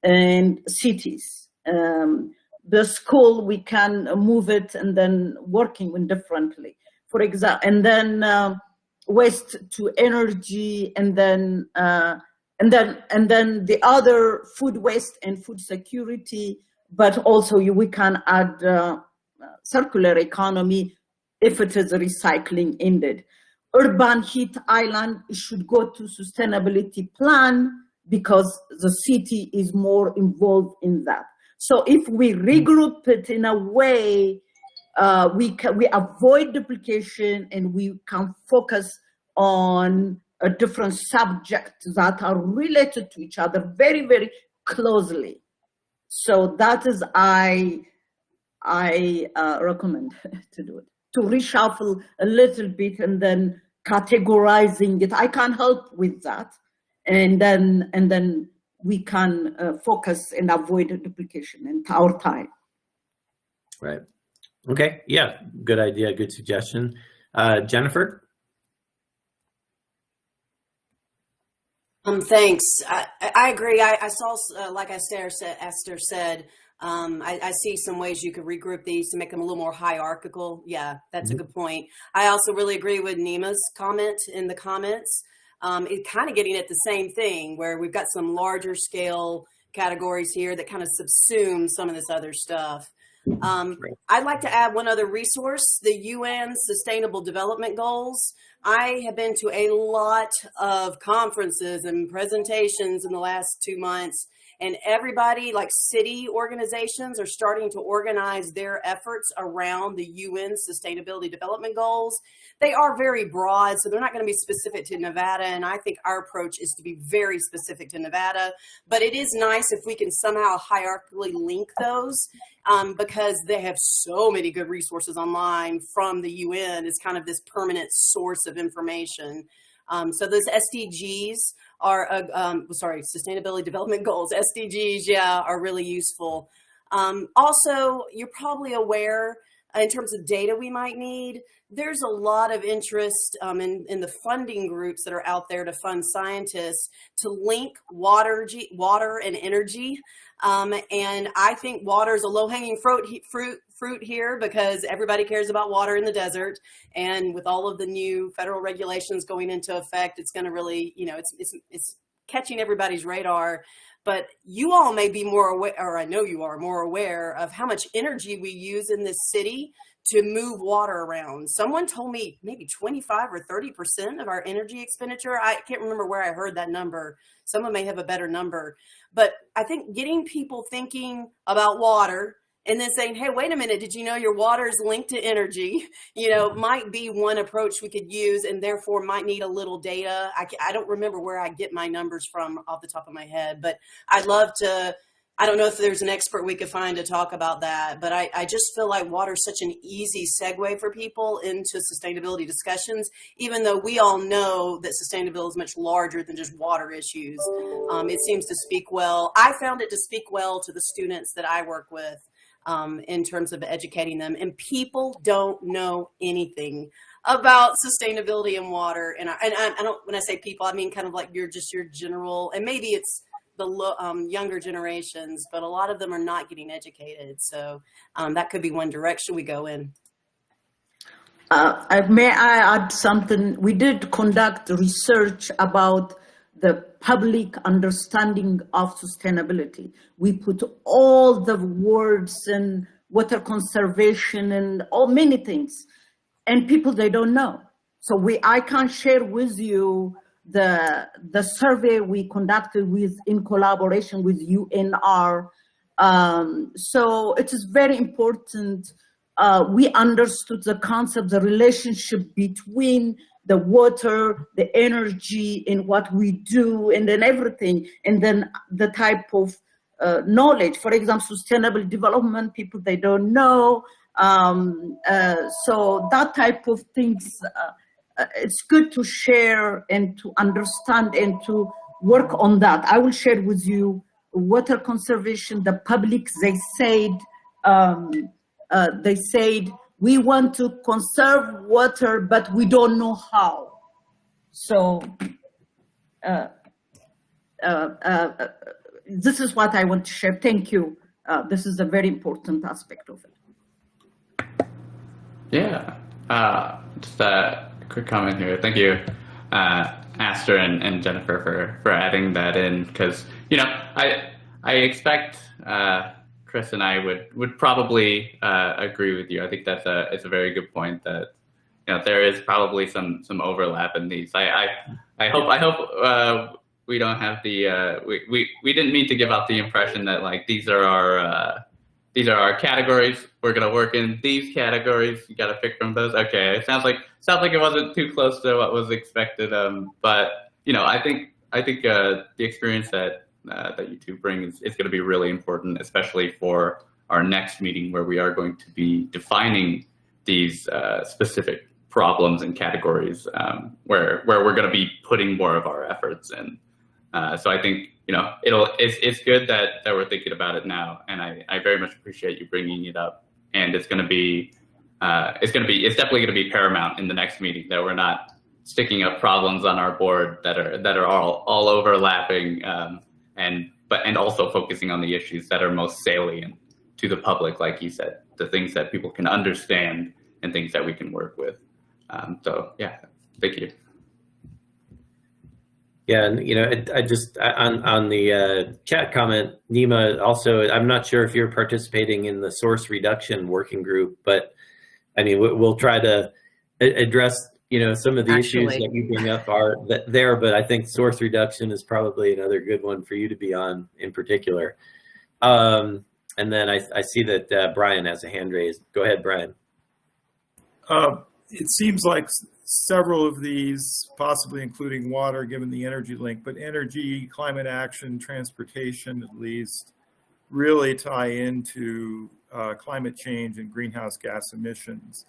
And cities. The school, we can move it and then working with differently. For example, and then waste to energy, and then the other food waste and food security. But also we can add circular economy if it is recycling ended. Urban heat island should go to sustainability plan because the city is more involved in that. So if we regroup it in a way, we avoid duplication and we can focus on a different subject that are related to each other very, very closely. So that is I recommend to do it, to reshuffle a little bit and then categorizing it. I can help with that. And then we can focus and avoid duplication in our time. Right. Okay. Yeah. Good idea. Good suggestion. Jennifer. Thanks. I agree. I saw, like Esther said, I see some ways you could regroup these to make them a little more hierarchical. Yeah, that's a good point. I also really agree with Nima's comment in the comments. It's kind of getting at the same thing where we've got some larger scale categories here that kind of subsume some of this other stuff. I'd like to add one other resource, the UN Sustainable Development Goals. I have been to a lot of conferences and presentations in the last 2 months, and everybody, like city organizations, are starting to organize their efforts around the UN Sustainability Development Goals. They are very broad, so they're not going to be specific to Nevada, and I think our approach is to be very specific to Nevada. But it is nice if we can somehow hierarchically link those, because they have so many good resources online from the UN. It's kind of this permanent source of information. So those SDGs are, Sustainability Development Goals, SDGs, yeah, are really useful. Also, you're probably aware, in terms of data we might need, there's a lot of interest in the funding groups that are out there to fund scientists to link water and energy. And I think water is a low-hanging fruit here because everybody cares about water in the desert. And with all of the new federal regulations going into effect, it's going to really, it's catching everybody's radar. But you all may be more aware, or I know you are more aware of how much energy we use in this city to move water around. Someone told me maybe 25 or 30% of our energy expenditure. I can't remember where I heard that number. Someone may have a better number. But I think getting people thinking about water and then saying, hey, wait a minute, did you know your water is linked to energy? Might be one approach we could use, and therefore might need a little data. I don't remember where I get my numbers from off the top of my head, but I'd love to. I don't know if there's an expert we could find to talk about that, but I just feel like water is such an easy segue for people into sustainability discussions, even though we all know that sustainability is much larger than just water issues. It seems to speak well. I found it to speak well to the students that I work with in terms of educating them, and people don't know anything about sustainability and water. And I don't, when I say people, I mean kind of like your general, and maybe it's the younger generations, but a lot of them are not getting educated. So that could be one direction we go in. May I add something? We did conduct research about the public understanding of sustainability. We put all the words in water conservation and many things, and people, they don't know. So I can share with you the survey we conducted in collaboration with UNR. So it is very important. We understood the concept, the relationship between the water, the energy, and what we do, and then everything, and then the type of knowledge. For example, sustainable development, people, they don't know. So that type of things, it's good to share and to understand and to work on that. I will share with you water conservation. The public, they said we want to conserve water, but we don't know how. So this is what I want to share. Thank you. This is a very important aspect of it. Yeah, just a quick comment here. Thank you, Aster and Jennifer for adding that in, because I expect Chris and I would probably agree with you. I think it's a very good point that there is probably some overlap in these. I hope we don't have the we didn't mean to give out the impression that like these are our categories. We're gonna work in these categories. You gotta pick from those. Okay, it sounds like it wasn't too close to what was expected. But I think the experience that you two bring is going to be really important, especially for our next meeting where we are going to be defining these specific problems and categories where we're going to be putting more of our efforts in. So I think it's good that we're thinking about it now, and I very much appreciate you bringing it up. And it's definitely going to be paramount in the next meeting that we're not sticking up problems on our board that are all overlapping, and also focusing on the issues that are most salient to the public, like you said, the things that people can understand and things that we can work with. So yeah, thank you. Yeah, and I just on the chat comment, Nima, also, I'm not sure if you're participating in the source reduction working group, but I mean, we'll try to address some of the issues that you bring up are there, but I think source reduction is probably another good one for you to be on in particular. And then I see that Brian has a hand raised. Go ahead, Brian. It seems like several of these, possibly including water, given the energy link, but energy, climate action, transportation at least, really tie into climate change and greenhouse gas emissions.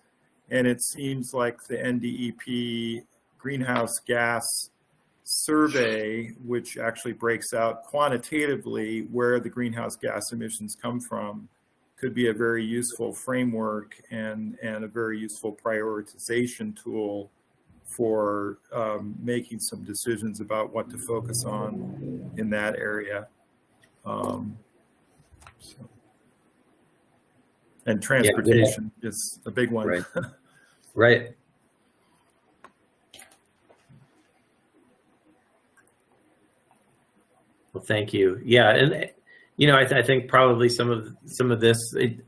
And it seems like the NDEP greenhouse gas survey, which actually breaks out quantitatively where the greenhouse gas emissions come from, could be a very useful framework and a very useful prioritization tool for making some decisions about what to focus on in that area. And transportation is a big one. Right. Right. Well, thank you. Yeah, and I think probably some of this.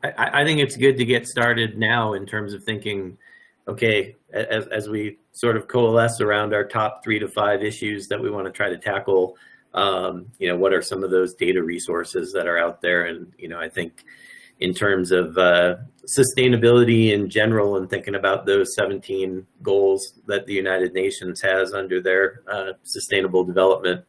I think it's good to get started now in terms of thinking, okay, as we sort of coalesce around our top 3 to 5 issues that we want to try to tackle. What are some of those data resources that are out there? And I think in terms of sustainability in general, and thinking about those 17 goals that the United Nations has under their sustainable development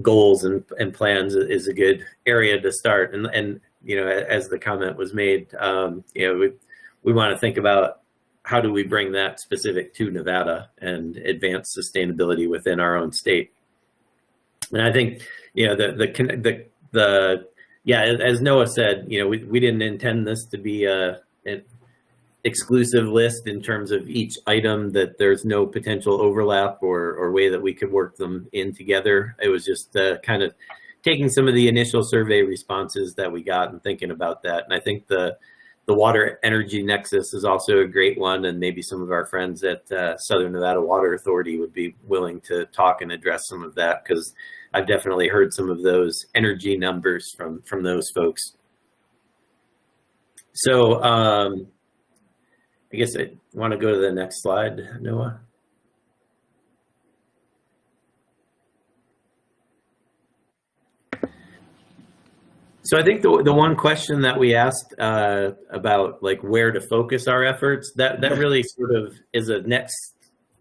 goals and plans is a good area to start. And you know, as the comment was made, you know, we want to think about how do we bring that specific to Nevada and advance sustainability within our own state. And I think, you know, yeah, as Noah said, you know, we didn't intend this to be an exclusive list in terms of each item, that there's no potential overlap or way that we could work them in together. It was just kind of taking some of the initial survey responses that we got and thinking about that. And I think the water energy nexus is also a great one, and maybe some of our friends at Southern Nevada Water Authority would be willing to talk and address some of that, because I've definitely heard some of those energy numbers from those folks. So I guess I want to go to the next slide, Noah. So I think the one question that we asked about, like, where to focus our efforts, that really sort of is a next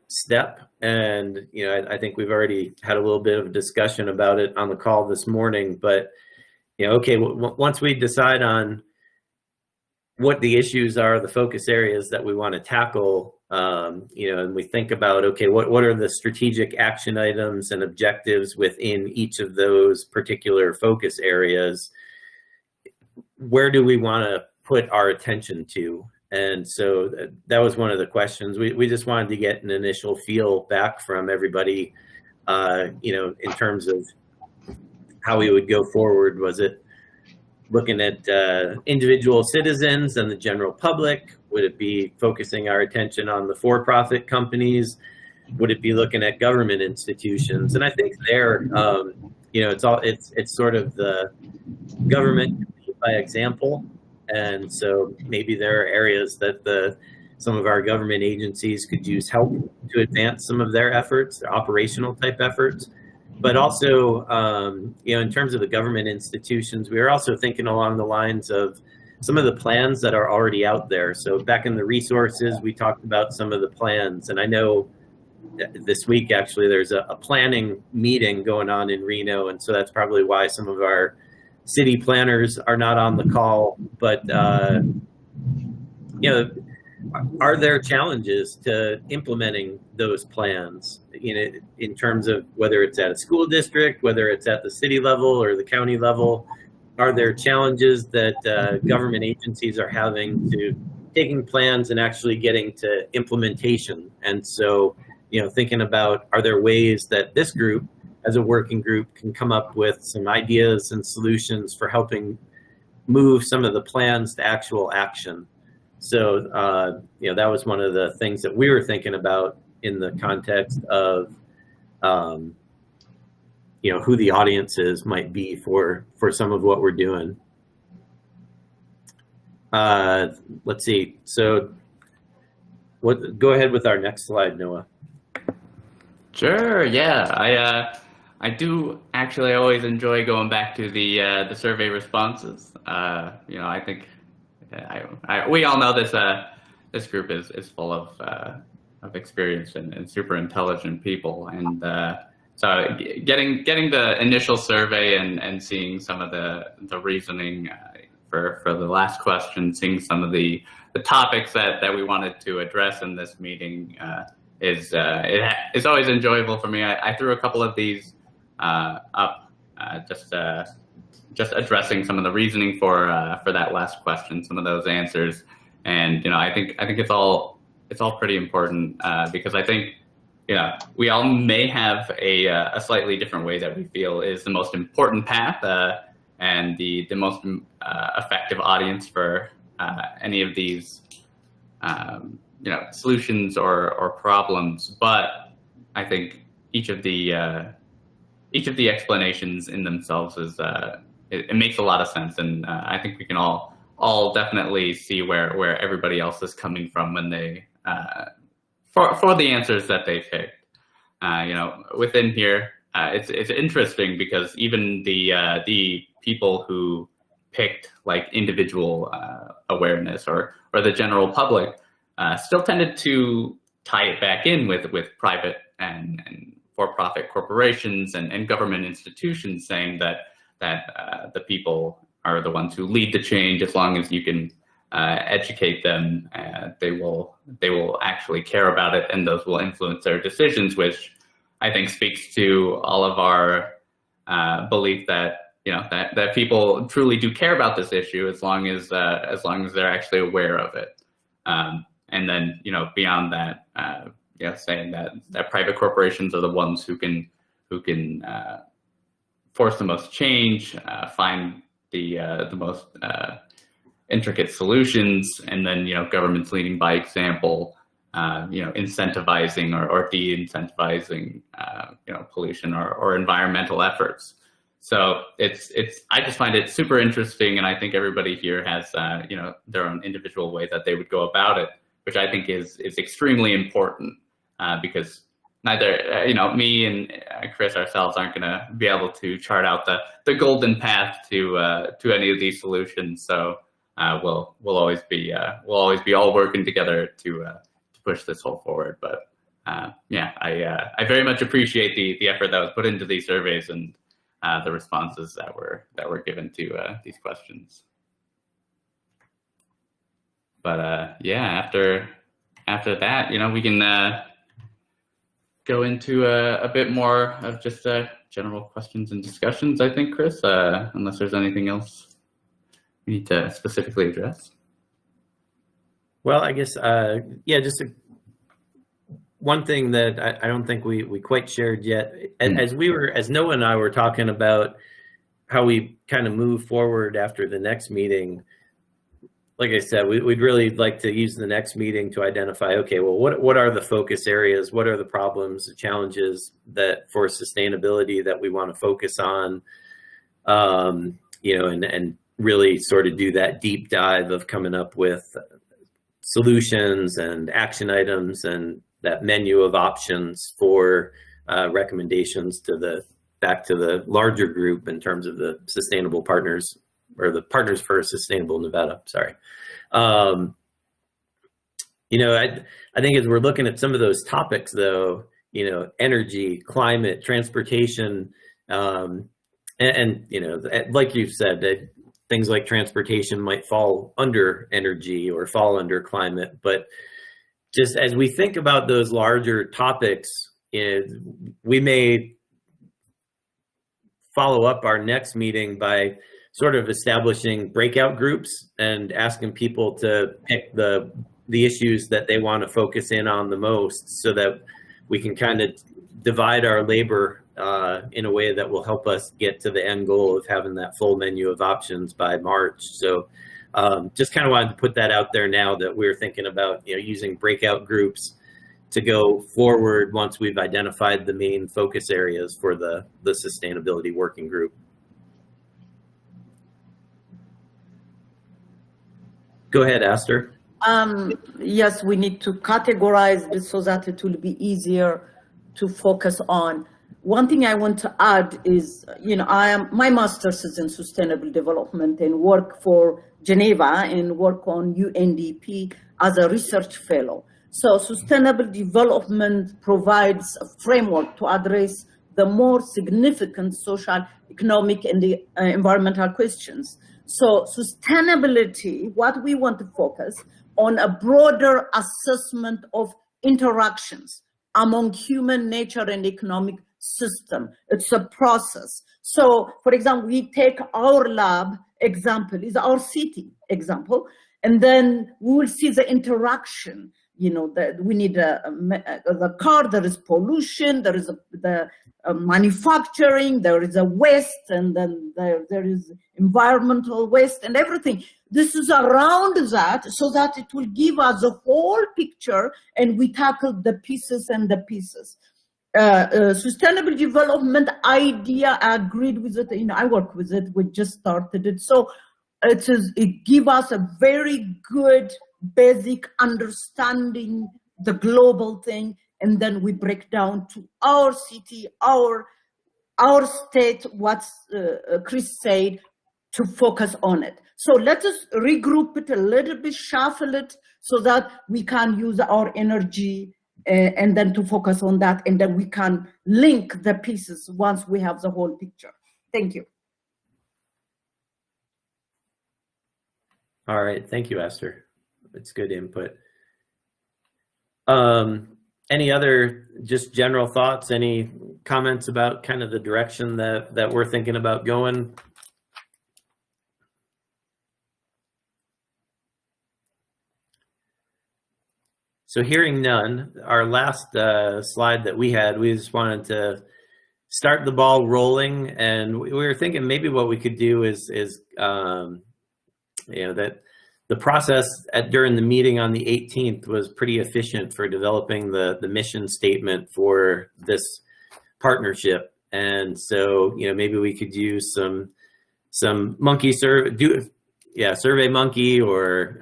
step. And, you know, I think we've already had a little bit of a discussion about it on the call this morning. But, you know, okay, once we decide on what the issues are, the focus areas that we want to tackle, you know, and we think about, okay, what are the strategic action items and objectives within each of those particular focus areas, where do we want to put our attention to? And so that was one of the questions. We just wanted to get an initial feel back from everybody, you know, in terms of how we would go forward. Was it looking at individual citizens and the general public? Would it be focusing our attention on the for-profit companies? Would it be looking at government institutions? And I think there, you know, it's sort of the government by example. And so maybe there are areas that some of our government agencies could use help to advance some of their efforts, their operational type efforts. But also, you know, in terms of the government institutions, we are also thinking along the lines of some of the plans that are already out there. So back in the resources, we talked about some of the plans. And I know this week, actually, there's a planning meeting going on in Reno. And so that's probably why some of our city planners are not on the call. But, you know, are there challenges to implementing those plans, you know, in terms of whether it's at a school district, whether it's at the city level or the county level? Are there challenges that government agencies are having to taking plans and actually getting to implementation? And so, you know, thinking about, are there ways that this group as a working group can come up with some ideas and solutions for helping move some of the plans to actual action? So, you know, that was one of the things that we were thinking about in the context of, you know, who the audiences might be for some of what we're doing. Let's see. So go ahead with our next slide, Noah. Sure. Yeah. I do actually always enjoy going back to the survey responses. You know, I think we all know this group is full of experience and super intelligent people, and so getting the initial survey and seeing some of the reasoning for the last question, seeing some of the topics that we wanted to address in this meeting is always enjoyable for me. I threw a couple of these up, just addressing some of the reasoning for that last question, some of those answers, and you know, I think it's all pretty important because I think, you know, we all may have a slightly different way that we feel is the most important path and the most effective audience for any of these you know, solutions or problems. But I think each of the explanations in themselves is it makes a lot of sense, and I think we can all definitely see where everybody else is coming from when they for the answers that they picked. You know, within here, it's interesting because even the people who picked like individual awareness or the general public, still tended to tie it back in with private and for-profit corporations and government institutions, saying that the people are the ones who lead the change. As long as you can educate them, they will actually care about it, and those will influence their decisions, which I think speaks to all of our belief that that people truly do care about this issue, as long as they're actually aware of it. And then beyond that, saying that private corporations are the ones who can force the most change, find the most intricate solutions, and then governments leading by example, incentivizing or de-incentivizing pollution or environmental efforts. So I just find it super interesting, and I think everybody here has their own individual way that they would go about it, which I think is extremely important, because neither me and Chris ourselves aren't going to be able to chart out the golden path to any of these solutions. So we'll always be all working together to push this whole forward. But yeah, I very much appreciate the effort that was put into these surveys and the responses that were given to these questions. But yeah, after that, we can go into a bit more of just general questions and discussions, I think, Chris, unless there's anything else we need to specifically address. Well, I guess, yeah, just one thing that I don't think we quite shared yet, as Noah and I were talking about how we kind of move forward after the next meeting, like I said, we'd really like to use the next meeting to identify, okay, well, what are the focus areas? What are the problems, the challenges that for sustainability that we want to focus on, and really sort of do that deep dive of coming up with solutions and action items and that menu of options for recommendations back to the larger group in terms of the sustainable partners, or the Partners for a Sustainable Nevada, sorry. I think as we're looking at some of those topics though, energy, climate, transportation, and like you've said, that things like transportation might fall under energy or fall under climate, but just as we think about those larger topics, we may follow up our next meeting by sort of establishing breakout groups and asking people to pick the issues that they want to focus in on the most, so that we can kind of divide our labor in a way that will help us get to the end goal of having that full menu of options by March. So just kind of wanted to put that out there now that we're thinking about using breakout groups to go forward once we've identified the main focus areas for the sustainability working group. Go ahead, Aster. Yes, we need to categorize this so that it will be easier to focus on. One thing I want to add is, my master's is in sustainable development and work for Geneva and work on UNDP as a research fellow. So sustainable development provides a framework to address the more significant social, economic, and environmental questions. So sustainability, what we want to focus on a broader assessment of interactions among human nature and economic system. It's a process. So for example, we take our lab example, is our city example, and then we will see the interaction. That we need the car, there is pollution, there is the manufacturing, there is a waste, and then there is environmental waste and everything. This is around that, so that it will give us a whole picture, and we tackle the pieces and the pieces. Sustainable development idea, I agreed with it. I work with it. We just started it, so it gives us a very good basic understanding the global thing, and then we break down to our city, our state, what Chris said, to focus on it. So let us regroup it a little bit, shuffle it, so that we can use our energy and then to focus on that, and then we can link the pieces once we have the whole picture. Thank you. All right, thank you, Esther. It's good input. Any other just general thoughts, any comments about kind of the direction that we're thinking about going? So hearing none, our last slide that we had, we just wanted to start the ball rolling, and we were thinking maybe what we could do is you know, that the process during the meeting on the 18th was pretty efficient for developing the mission statement for this partnership. And so, you know, maybe we could use some Survey Monkey, or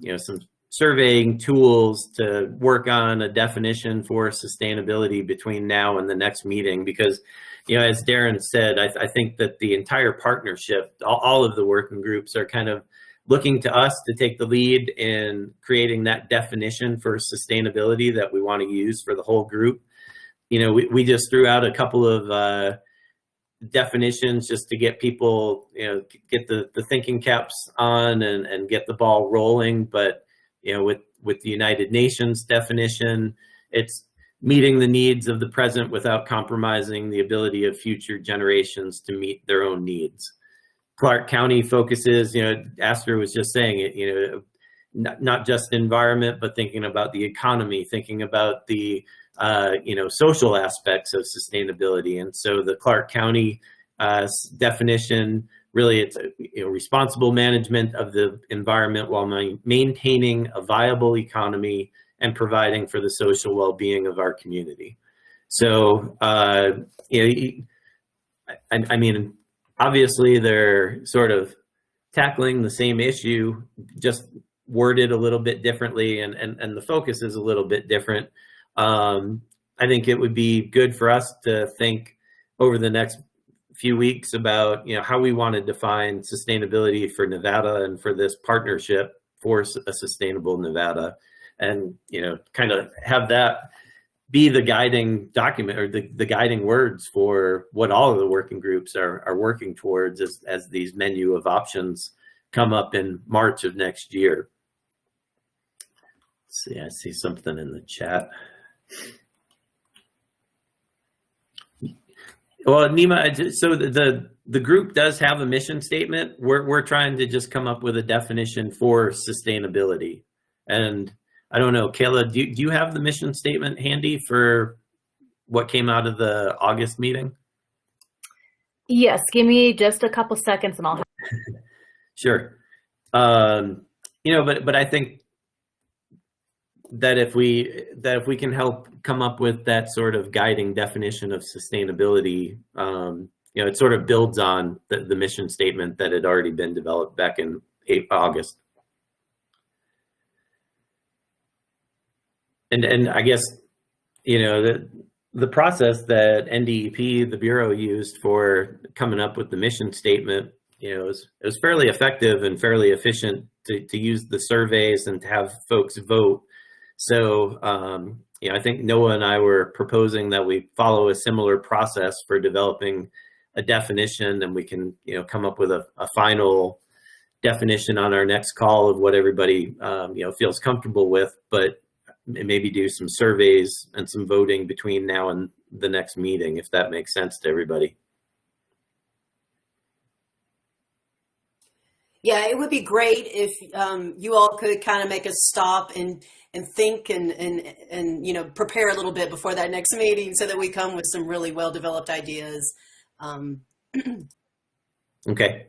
you know, some surveying tools to work on a definition for sustainability between now and the next meeting. Because, you know, as Darren said, I think that the entire partnership, all of the working groups are kind of looking to us to take the lead in creating that definition for sustainability that we want to use for the whole group. You know, we just threw out a couple of definitions just to get people, you know, get the thinking caps on and get the ball rolling. But, you know, with the United Nations definition, it's meeting the needs of the present without compromising the ability of future generations to meet their own needs. Clark County focuses, you know, Astor was just saying it, you know, not just environment, but thinking about the economy, thinking about the, you know, social aspects of sustainability. And so the Clark County definition, really it's you know, responsible management of the environment while maintaining a viable economy and providing for the social well-being of our community. So, you know, I mean, obviously they're sort of tackling the same issue, just worded a little bit differently, and the focus is a little bit different. I think it would be good for us to think over the next few weeks about, you know, how we want to define sustainability for Nevada and for this partnership for a sustainable Nevada, and, you know, kind of have that be the guiding document, or the guiding words for what all of the working groups are working towards as these menu of options come up in March of next year. Let's see, I see something in the chat. Well, Nima, so the group does have a mission statement. We're trying to just come up with a definition for sustainability. And I don't know, Kayla, do you have the mission statement handy for what came out of the August meeting? Yes, give me just a couple seconds and I'll have Sure. You know, but I think that if we can help come up with that sort of guiding definition of sustainability, you know, it sort of builds on the mission statement that had already been developed back in August. And I guess, you know, the process that NDEP, the Bureau, used for coming up with the mission statement, you know, it was fairly effective and fairly efficient to use the surveys and to have folks vote. So, you know, I think Noah and I were proposing that we follow a similar process for developing a definition, and we can, you know, come up with a final definition on our next call of what everybody, you know, feels comfortable with, but maybe do some surveys and some voting between now and the next meeting, if that makes sense to everybody. Yeah, it would be great if you all could kind of make a stop and think and you know, prepare a little bit before that next meeting, so that we come with some really well developed ideas. Okay.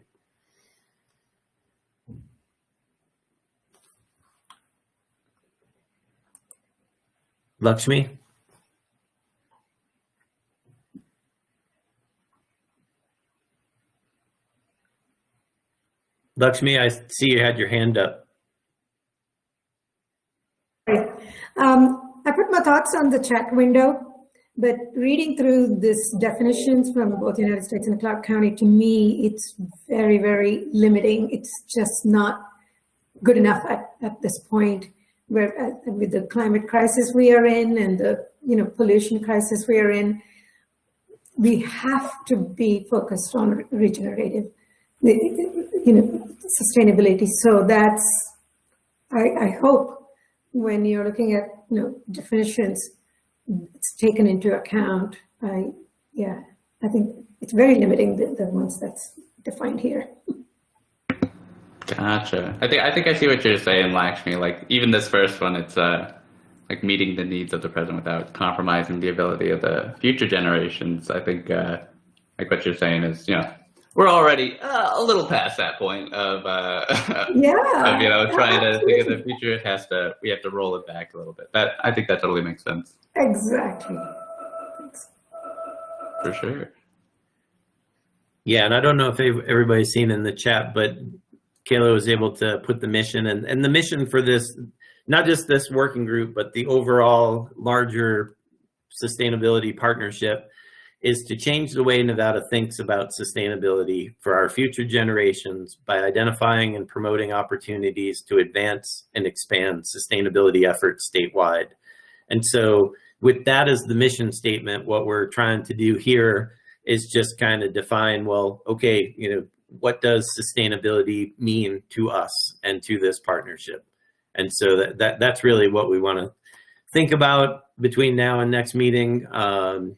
Lakshmi? Lakshmi, I see you had your hand up. I put my thoughts on the chat window. But reading through this definitions from both the United States and Clark County, to me, it's very, very limiting. It's just not good enough at this point, where with the climate crisis we are in and the pollution crisis we are in, we have to be focused on regenerative, sustainability. So that's, I hope when you're looking at definitions, it's taken into account. I think it's very limiting, the ones that's defined here. Gotcha. I think I see what you're saying, Lakshmi. Like even this first one, it's like meeting the needs of the present without compromising the ability of the future generations. I think like what you're saying is, we're already a little past that point of trying to think of the future. We have to roll it back a little bit. I think that totally makes sense. Exactly. For sure. Yeah, and I don't know if everybody's seen in the chat, but Kayla was able to put the mission and the mission for this, not just this working group, but the overall larger sustainability partnership, is to change the way Nevada thinks about sustainability for our future generations by identifying and promoting opportunities to advance and expand sustainability efforts statewide. And so with that as the mission statement, what we're trying to do here is just kind of define, well, okay, what does sustainability mean to us and to this partnership? And so that's really what we want to think about between now and next meeting. To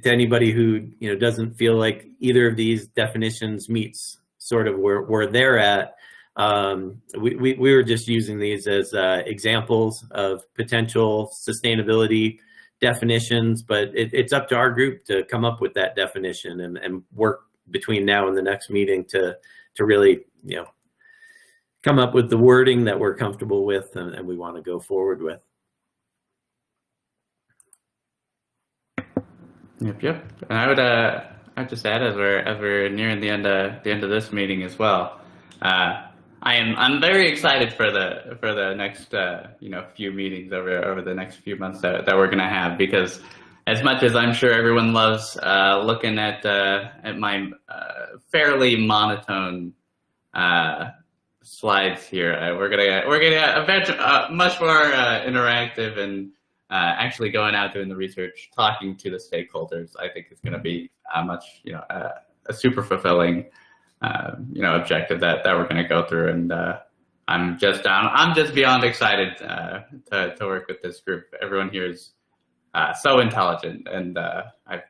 anybody who doesn't feel like either of these definitions meets sort of where they're at, we were just using these as examples of potential sustainability definitions, but it's up to our group to come up with that definition and work between now and the next meeting to really come up with the wording that we're comfortable with and we want to go forward with. Yep. And I'd just add, as we're nearing the end of this meeting as well, I'm very excited for the next few meetings over the next few months that we're gonna have, because as much as I'm sure everyone loves looking at my fairly monotone slides here, we're gonna much more interactive and actually going out doing the research, talking to the stakeholders. I think is going to be a super fulfilling objective that we're going to go through, and I'm just beyond excited to work with this group. Everyone here is so intelligent, and I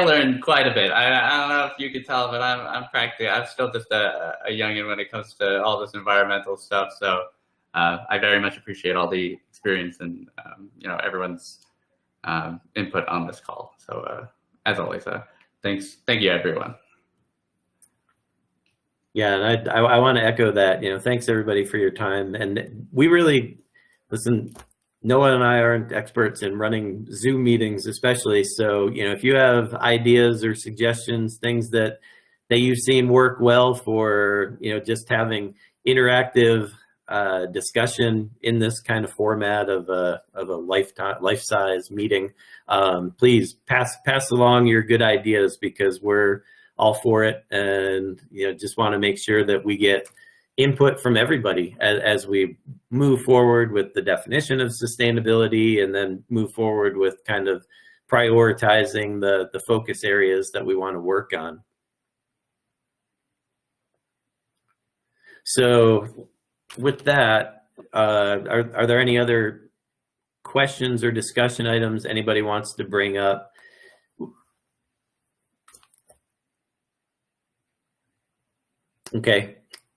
learned quite a bit. I don't know if you could tell, but I'm still just a youngin' when it comes to all this environmental stuff. So I very much appreciate all the experience and everyone's input on this call. So as always, thank you everyone. Yeah, and I want to echo that. Thanks everybody for your time. And we really listen. Noah and I aren't experts in running Zoom meetings, especially. So if you have ideas or suggestions, things that you've seen work well for just having interactive discussion in this kind of format of a life-size meeting, please pass along your good ideas, because we're all for it, and just want to make sure that we get input from everybody as we move forward with the definition of sustainability, and then move forward with kind of prioritizing the focus areas that we want to work on. So with that, are there any other questions or discussion items anybody wants to bring up? Okay.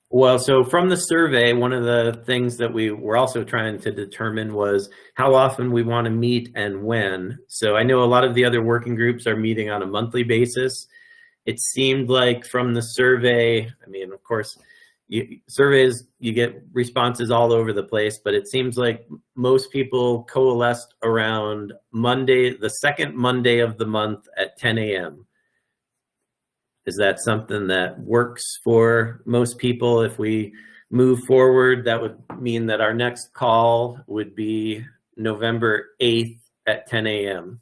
Well, so from the survey, one of the things that we were also trying to determine was how often we want to meet and when. So I know a lot of the other working groups are meeting on a monthly basis. It seemed like from the survey, I mean, of course, surveys, you get responses all over the place, but it seems like most people coalesced around Monday, the second Monday of the month at 10 a.m. Is that something that works for most people? If we move forward, that would mean that our next call would be November 8th at 10 a.m.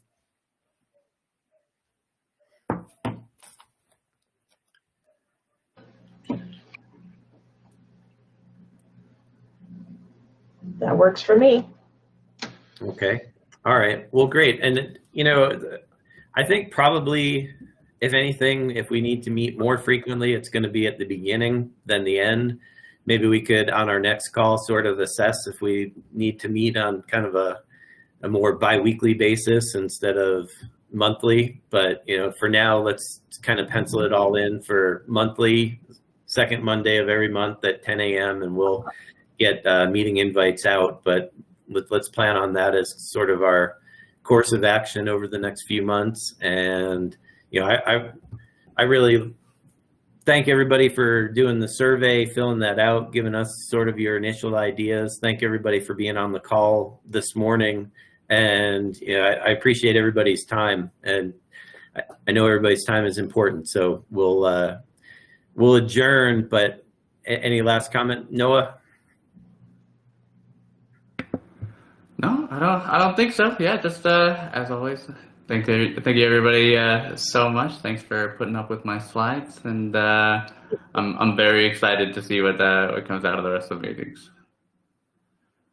That works for me. Okay. All right. Well, great. And, you know, I think probably, if anything, if we need to meet more frequently, it's going to be at the beginning than the end. Maybe we could, on our next call, sort of assess if we need to meet on kind of a more bi-weekly basis instead of monthly. But, you know, for now, let's kind of pencil it all in for monthly, second Monday of every month at 10 a.m. and we'll get meeting invites out. But let's plan on that as sort of our course of action over the next few months. And, you know, I really thank everybody for doing the survey, filling that out, giving us sort of your initial ideas. Thank everybody for being on the call this morning. And, you know, I appreciate everybody's time. And I know everybody's time is important. So we'll adjourn, but any last comment, Noah? No, I don't think so. Yeah, just as always, thank you everybody so much. Thanks for putting up with my slides, and I'm very excited to see what comes out of the rest of the meetings.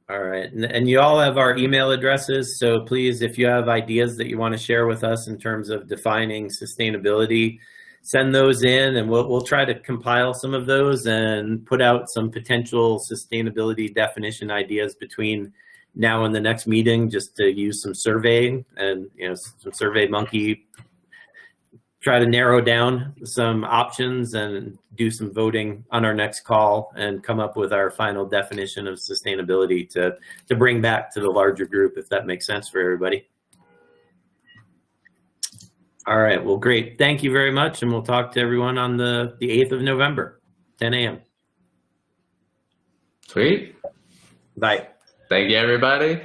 All right, and you all have our email addresses, so please, if you have ideas that you want to share with us in terms of defining sustainability, send those in, and we'll try to compile some of those and put out some potential sustainability definition ideas between now and the next meeting, just to use some surveying and, you know, some Survey Monkey, try to narrow down some options and do some voting on our next call and come up with our final definition of sustainability to bring back to the larger group, if that makes sense for everybody. All right, well, great. Thank you very much. And we'll talk to everyone on the 8th of November, 10 a.m. Sweet. Bye. Thank you, everybody.